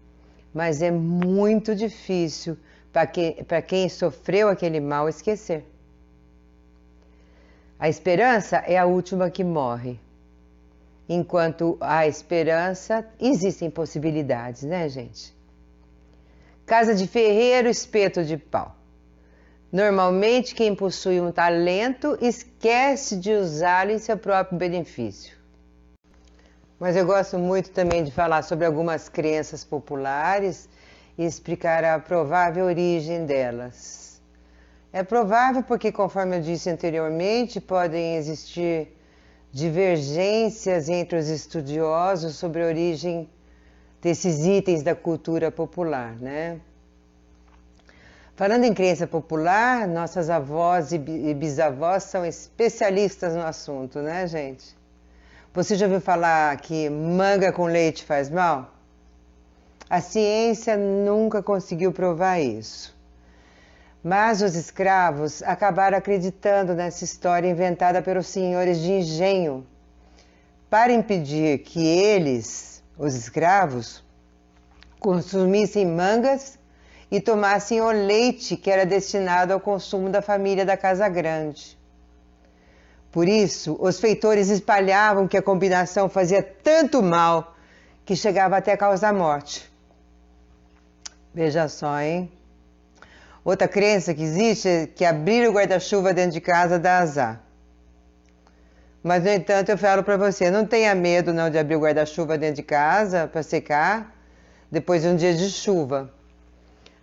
Mas é muito difícil para quem sofreu aquele mal esquecer. A esperança é a última que morre. Enquanto há esperança, existem possibilidades, né, gente? Casa de ferreiro, espeto de pau. Normalmente, quem possui um talento esquece de usá-lo em seu próprio benefício. Mas eu gosto muito também de falar sobre algumas crenças populares e explicar a provável origem delas. É provável porque, conforme eu disse anteriormente, podem existir divergências entre os estudiosos sobre a origem desses itens da cultura popular, né? Falando em crença popular, nossas avós e bisavós são especialistas no assunto, né, gente? Você já ouviu falar que manga com leite faz mal? A ciência nunca conseguiu provar isso. Mas os escravos acabaram acreditando nessa história inventada pelos senhores de engenho para impedir que eles, os escravos, consumissem mangas e tomassem o leite que era destinado ao consumo da família da Casa Grande. Por isso, os feitores espalhavam que a combinação fazia tanto mal que chegava até a causar morte. Veja só, hein? Outra crença que existe é que abrir o guarda-chuva dentro de casa dá azar. Mas, no entanto, eu falo para você, não tenha medo não de abrir o guarda-chuva dentro de casa para secar depois de um dia de chuva.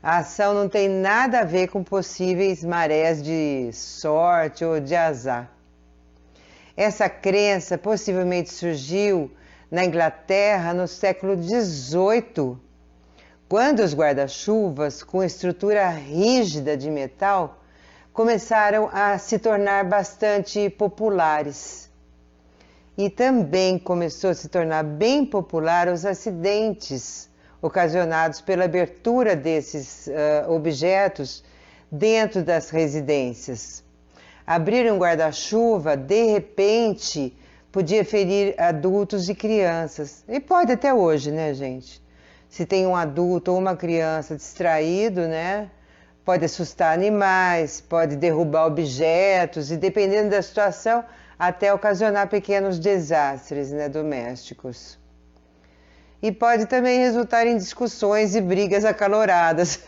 A ação não tem nada a ver com possíveis marés de sorte ou de azar. Essa crença possivelmente surgiu na Inglaterra no século XVIII, quando os guarda-chuvas com estrutura rígida de metal começaram a se tornar bastante populares. E também começou a se tornar bem popular os acidentes ocasionados pela abertura desses objetos dentro das residências. Abrir um guarda-chuva, de repente, podia ferir adultos e crianças. E pode até hoje, né, gente? Se tem um adulto ou uma criança distraído, né? Pode assustar animais, pode derrubar objetos e, dependendo da situação, até ocasionar pequenos desastres, né, domésticos. E pode também resultar em discussões e brigas acaloradas,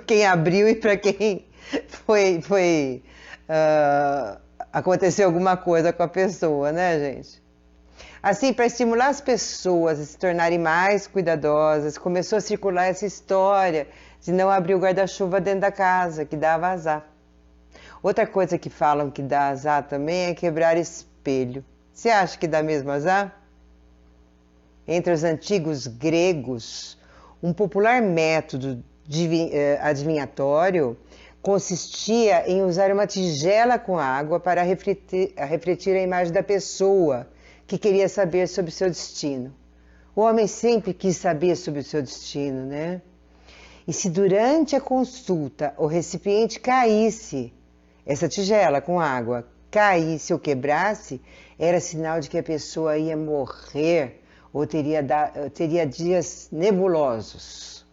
quem abriu e para quem aconteceu alguma coisa com a pessoa, né, gente? Assim, para estimular as pessoas a se tornarem mais cuidadosas, começou a circular essa história de não abrir o guarda-chuva dentro da casa, que dava azar. Outra coisa que falam que dá azar também é quebrar espelho. Você acha que dá mesmo azar? Entre os antigos gregos, um popular método adivinhatório consistia em usar uma tigela com água para refletir a imagem da pessoa que queria saber sobre o seu destino. O homem sempre quis saber sobre o seu destino, né? E se durante a consulta o recipiente caísse, essa tigela com água caísse ou quebrasse, era sinal de que a pessoa ia morrer ou teria dias nebulosos.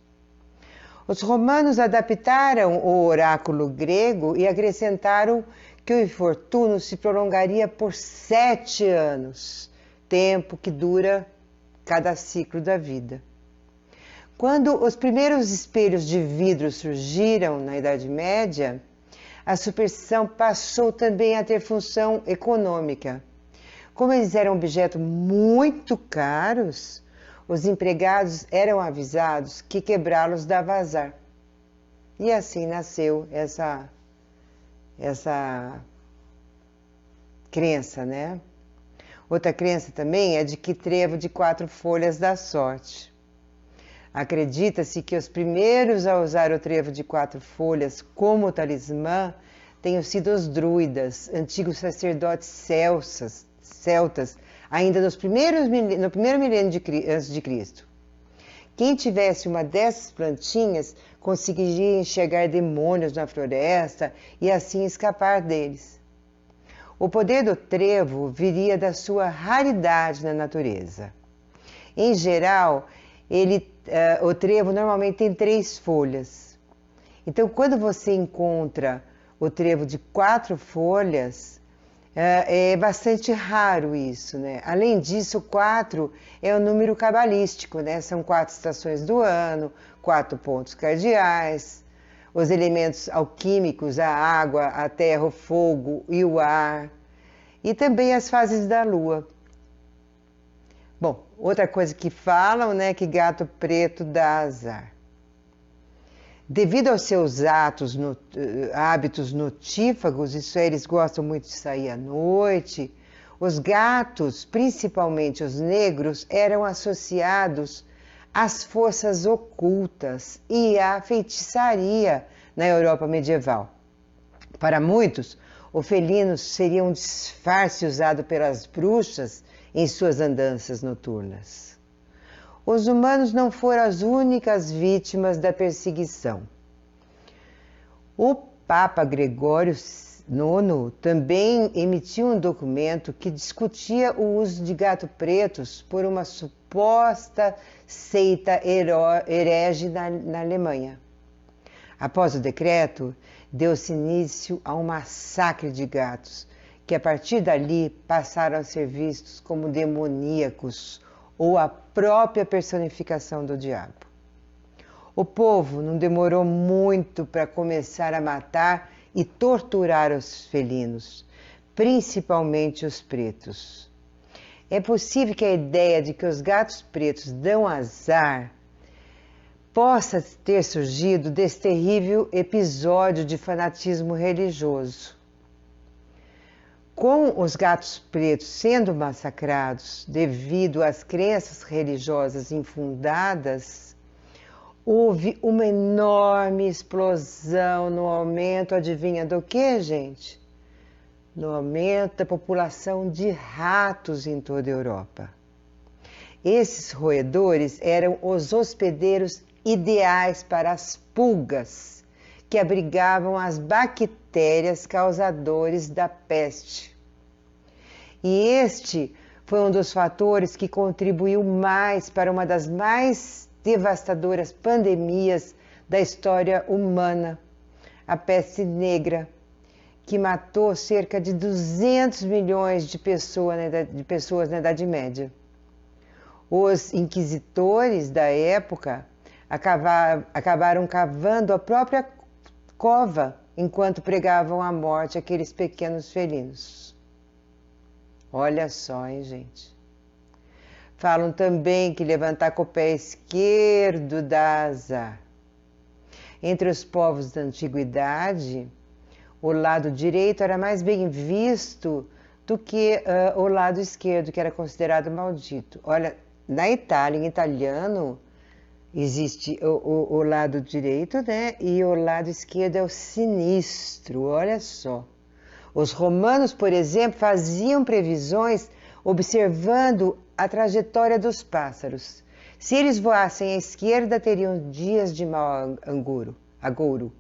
Os romanos adaptaram o oráculo grego e acrescentaram que o infortúnio se prolongaria por 7 anos, tempo que dura cada ciclo da vida. Quando os primeiros espelhos de vidro surgiram na Idade Média, a superstição passou também a ter função econômica. Como eles eram objetos muito caros, os empregados eram avisados que quebrá-los dava azar. E assim nasceu essa crença, né? Outra crença também é de que trevo de 4 folhas dá sorte. Acredita-se que os primeiros a usar o trevo de 4 folhas como talismã tenham sido os druidas, antigos sacerdotes celtas, ainda no primeiro milênio antes de Cristo, Quem tivesse uma dessas plantinhas conseguiria enxergar demônios na floresta e assim escapar deles. O poder do trevo viria da sua raridade na natureza. Em geral, o trevo normalmente tem 3 folhas. Então, quando você encontra o trevo de 4 folhas, é bastante raro isso, né? Além disso, 4 é um número cabalístico, né? São 4 estações do ano, 4 pontos cardeais, os elementos alquímicos, a água, a terra, o fogo e o ar, e também as fases da lua. Bom, outra coisa que falam, né, que gato preto dá azar. Devido aos seus hábitos notífagos, isso é, eles gostam muito de sair à noite, os gatos, principalmente os negros, eram associados às forças ocultas e à feitiçaria na Europa medieval. Para muitos, o felino seria um disfarce usado pelas bruxas em suas andanças noturnas. Os humanos não foram as únicas vítimas da perseguição. O Papa Gregório IX também emitiu um documento que discutia o uso de gatos pretos por uma suposta seita herege na Alemanha. Após o decreto, deu-se início a um massacre de gatos, que a partir dali passaram a ser vistos como demoníacos ou a própria personificação do diabo. O povo não demorou muito para começar a matar e torturar os felinos, principalmente os pretos. É possível que a ideia de que os gatos pretos dão azar possa ter surgido desse terrível episódio de fanatismo religioso. Com os gatos pretos sendo massacrados devido às crenças religiosas infundadas, houve uma enorme explosão no aumento, adivinha do que, gente? No aumento da população de ratos em toda a Europa. Esses roedores eram os hospedeiros ideais para as pulgas, que abrigavam as bactérias causadores da peste. E este foi um dos fatores que contribuiu mais para uma das mais devastadoras pandemias da história humana, a peste negra, que matou cerca de 200 milhões de pessoas na Idade Média. Os inquisitores da época acabaram cavando a própria cova enquanto pregavam a morte àqueles pequenos felinos. Olha só, hein, gente? Falam também que levantar com o pé esquerdo dá azar. Entre os povos da antiguidade, o lado direito era mais bem visto do que o lado esquerdo, que era considerado maldito. Olha, na Itália, em italiano, existe o lado direito, né? E o lado esquerdo é o sinistro, olha só. Os romanos, por exemplo, faziam previsões observando a trajetória dos pássaros. Se eles voassem à esquerda, teriam dias de mau agouro.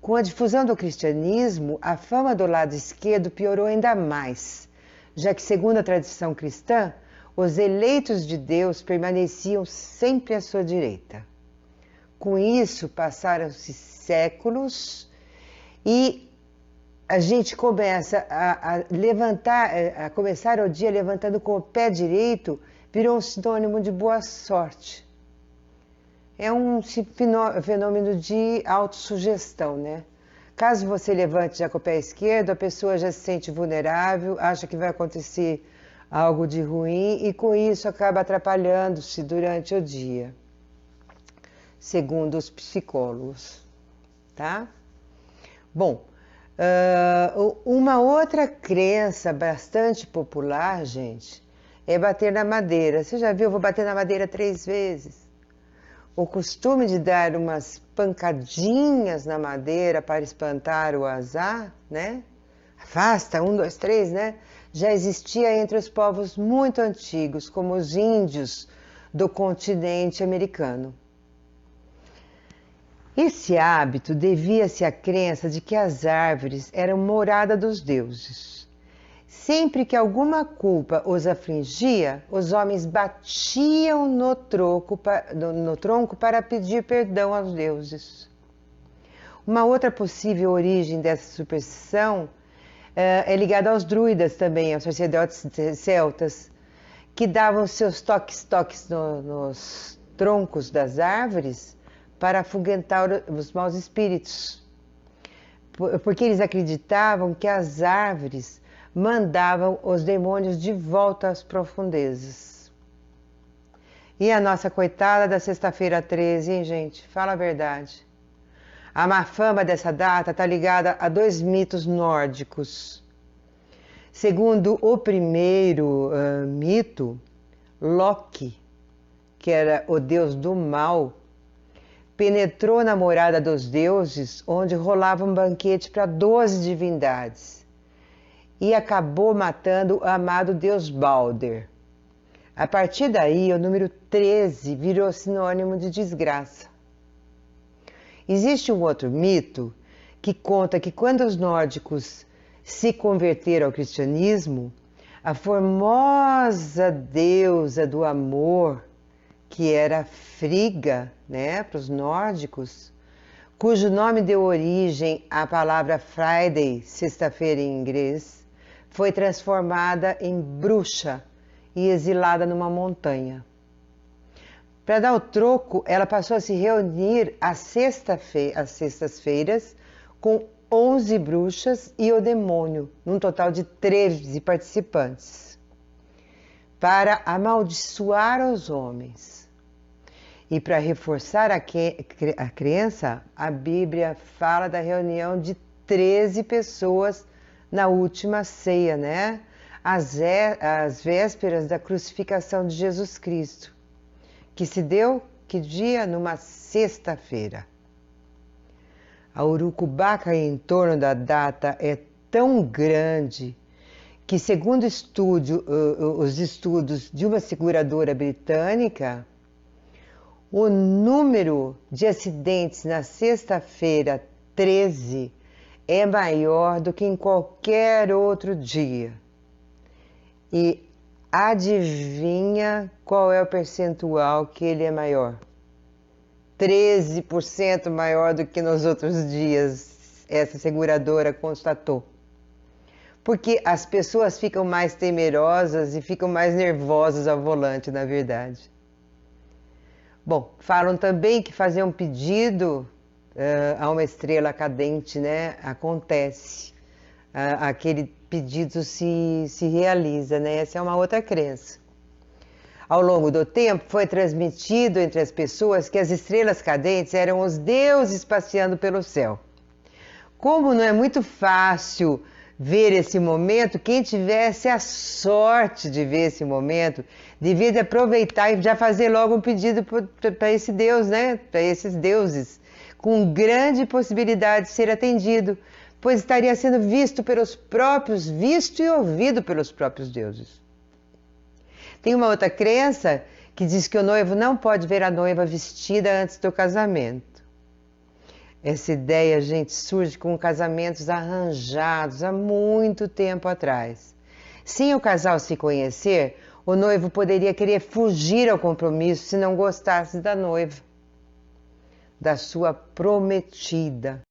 Com a difusão do cristianismo, a fama do lado esquerdo piorou ainda mais, já que, segundo a tradição cristã, os eleitos de Deus permaneciam sempre à sua direita. Com isso, passaram-se séculos e a gente começa a começar o dia levantando com o pé direito, virou um sinônimo de boa sorte. É um fenômeno de autossugestão, né? Caso você levante já com o pé esquerdo, a pessoa já se sente vulnerável, acha que vai acontecer algo de ruim e com isso acaba atrapalhando-se durante o dia, segundo os psicólogos, tá? Bom, uma outra crença bastante popular, gente, é bater na madeira. Você já viu? Eu vou bater na madeira 3 vezes. O costume de dar umas pancadinhas na madeira para espantar o azar, né? Afasta, 1, 2, 3, né? Já existia entre os povos muito antigos, como os índios do continente americano. Esse hábito devia-se à crença de que as árvores eram morada dos deuses. Sempre que alguma culpa os afligia, os homens batiam no tronco para pedir perdão aos deuses. Uma outra possível origem dessa superstição é ligada aos druidas também, aos sacerdotes celtas, que davam seus toques nos troncos das árvores para afugentar os maus espíritos. Porque eles acreditavam que as árvores mandavam os demônios de volta às profundezas. E a nossa coitada da sexta-feira 13, hein, gente? Fala a verdade. A má fama dessa data está ligada a dois mitos nórdicos. Segundo o primeiro mito, Loki, que era o deus do mal, penetrou na morada dos deuses, onde rolava um banquete para 12 divindades, e acabou matando o amado deus Balder. A partir daí, o número 13 virou sinônimo de desgraça. Existe um outro mito que conta que quando os nórdicos se converteram ao cristianismo, a formosa deusa do amor, que era Frigga, né, para os nórdicos, cujo nome deu origem à palavra Friday, sexta-feira em inglês, foi transformada em bruxa e exilada numa montanha. Para dar o troco, ela passou a se reunir às sextas-feiras com 11 bruxas e o demônio, num total de 13 participantes, para amaldiçoar os homens. E para reforçar a crença, a Bíblia fala da reunião de 13 pessoas na última ceia, né? Às vésperas da crucificação de Jesus Cristo, que se deu, que dia? Numa sexta-feira. A urucubaca em torno da data é tão grande que, segundo os estudos de uma seguradora britânica, o número de acidentes na sexta-feira 13 é maior do que em qualquer outro dia. E adivinha qual é o percentual que ele é maior? 13% maior do que nos outros dias, essa seguradora constatou. Porque as pessoas ficam mais temerosas e ficam mais nervosas ao volante, na verdade. Bom, falam também que fazer um pedido a uma estrela cadente, né, acontece. Aquele pedido se realiza, né? Essa é uma outra crença. Ao longo do tempo, foi transmitido entre as pessoas que as estrelas cadentes eram os deuses passeando pelo céu. Como não é muito fácil ver esse momento, quem tivesse a sorte de ver esse momento, devia de aproveitar e já fazer logo um pedido para esse Deus, né? Para esses deuses, com grande possibilidade de ser atendido, pois estaria sendo visto e ouvido pelos próprios deuses. Tem uma outra crença que diz que o noivo não pode ver a noiva vestida antes do casamento. Essa ideia, gente, surge com casamentos arranjados há muito tempo atrás. Sem o casal se conhecer, o noivo poderia querer fugir ao compromisso se não gostasse da noiva, da sua prometida.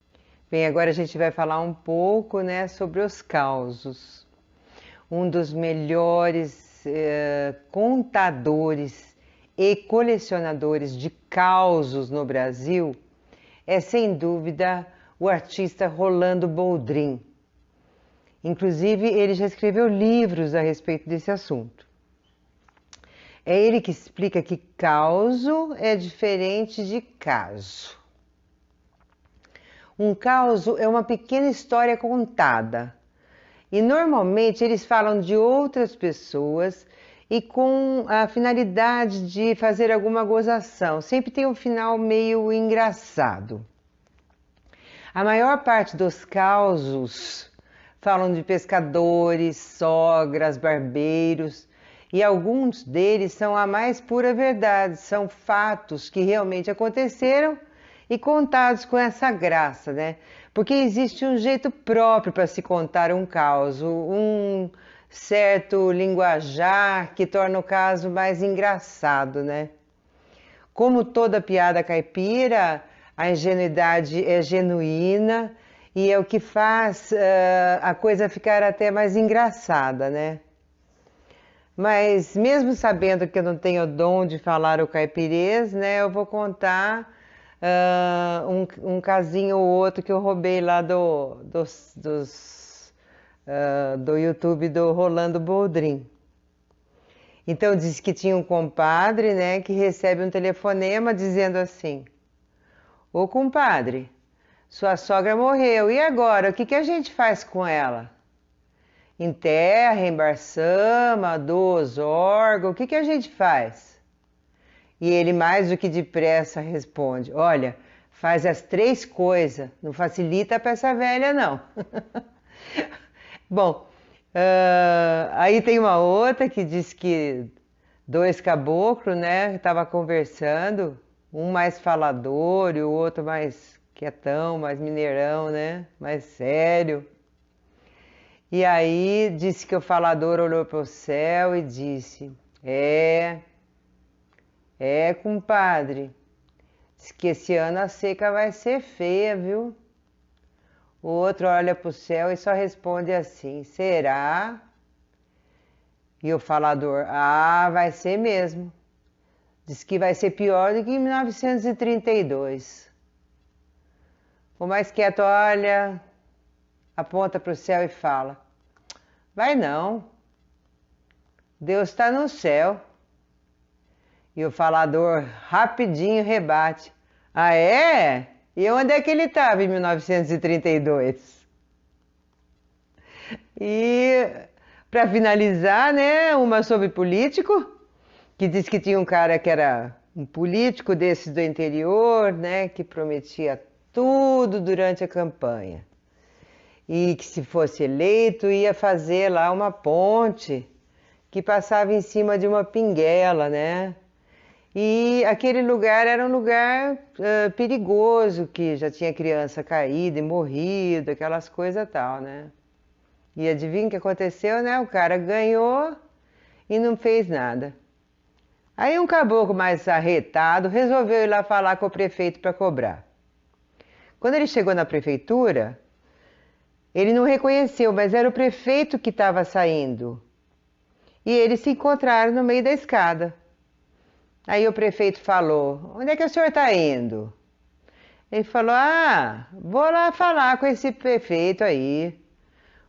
Bem, agora a gente vai falar um pouco, né, sobre os causos. Um dos melhores contadores e colecionadores de causos no Brasil é, sem dúvida, o artista Rolando Boldrin. Inclusive, ele já escreveu livros a respeito desse assunto. É ele que explica que causo é diferente de caso. Um causo é uma pequena história contada. E normalmente eles falam de outras pessoas e com a finalidade de fazer alguma gozação. Sempre tem um final meio engraçado. A maior parte dos causos falam de pescadores, sogras, barbeiros E alguns deles são a mais pura verdade, são fatos que realmente aconteceram e contados com essa graça, né? Porque existe um jeito próprio para se contar um caos, um certo linguajar que torna o caso mais engraçado, né? Como toda piada caipira, a ingenuidade é genuína e é o que faz a coisa ficar até mais engraçada, né? Mas mesmo sabendo que eu não tenho o dom de falar o caipirês, né, eu vou contar um casinho ou outro que eu roubei lá do YouTube do Rolando Boldrin. Então diz que tinha um compadre, né, que recebe um telefonema dizendo assim: ô compadre, sua sogra morreu, e agora? O que que a gente faz com ela? Enterra, embalsama, doa os órgãos, o que que a gente faz? E ele mais do que depressa responde: olha, faz as 3 coisas, não facilita para essa velha não. Bom, aí tem uma outra que diz que 2 caboclos, né, estavam conversando, um mais falador e o outro mais quietão, mais mineirão, né, mais sério. E aí disse que o falador olhou para o céu e disse: compadre, diz que esse ano a seca vai ser feia, viu? O outro olha para o céu e só responde assim: será? E o falador: ah, vai ser mesmo. Diz que vai ser pior do que em 1932. O mais quieto olha, aponta para o céu e fala: vai não, Deus está no céu. E o falador rapidinho rebate: ah é? E onde é que ele estava em 1932? E para finalizar, né, uma sobre político, que diz que tinha um cara que era um político desses do interior, né, que prometia tudo durante a campanha. E que se fosse eleito ia fazer lá uma ponte que passava em cima de uma pinguela, né? E aquele lugar era um lugar perigoso, que já tinha criança caída e morrido, aquelas coisas tal, né? E adivinha o que aconteceu, né? O cara ganhou e não fez nada. Aí um caboclo mais arretado resolveu ir lá falar com o prefeito para cobrar. Quando ele chegou na prefeitura, ele não reconheceu, mas era o prefeito que estava saindo. E eles se encontraram no meio da escada. Aí o prefeito falou: onde é que o senhor está indo? Ele falou: ah, vou lá falar com esse prefeito aí.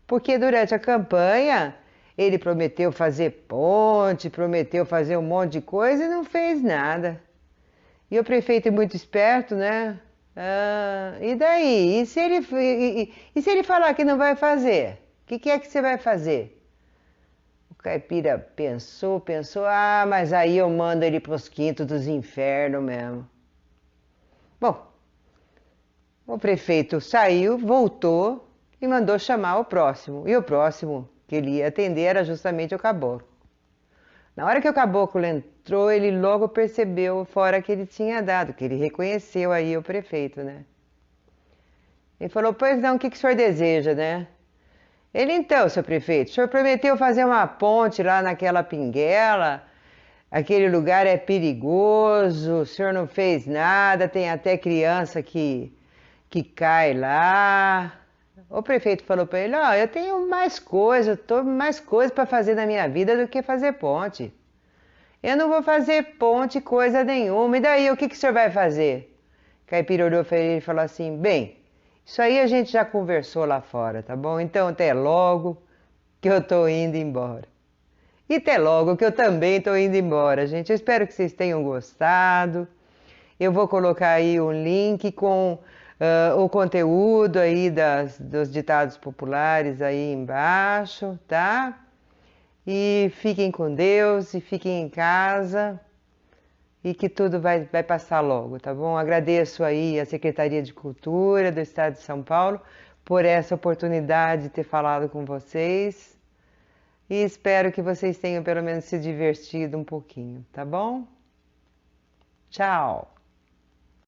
Porque durante a campanha ele prometeu fazer ponte, prometeu fazer um monte de coisa e não fez nada. E o prefeito é muito esperto, né? Ah, e daí? E se ele falar que não vai fazer? O que é que você vai fazer? O caipira pensou, ah, mas aí eu mando ele para os quintos dos infernos mesmo. Bom, o prefeito saiu, voltou e mandou chamar o próximo. E o próximo que ele ia atender era justamente o caboclo. Na hora que o caboclo entrou, ele logo percebeu o fora que ele tinha dado, que ele reconheceu aí o prefeito, né? Ele falou: pois não, o que o senhor deseja, né? Ele: então, seu prefeito, o senhor prometeu fazer uma ponte lá naquela pinguela, aquele lugar é perigoso, o senhor não fez nada, tem até criança que cai lá. O prefeito falou para ele: ó, eu tenho mais coisa, mais coisa para fazer na minha vida do que fazer ponte. Eu não vou fazer ponte coisa nenhuma, e daí o que o senhor vai fazer? Caipira olhou para ele e falou assim: bem, isso aí a gente já conversou lá fora, tá bom? Então até logo, que eu tô indo embora. E até logo, que eu também tô indo embora, gente. Eu espero que vocês tenham gostado. Eu vou colocar aí um link com o conteúdo aí dos ditados populares aí embaixo, tá? E fiquem com Deus e fiquem em casa. E que tudo vai passar logo, tá bom? Agradeço aí a Secretaria de Cultura do Estado de São Paulo por essa oportunidade de ter falado com vocês. e espero que vocês tenham pelo menos se divertido um pouquinho, tá bom? Tchau!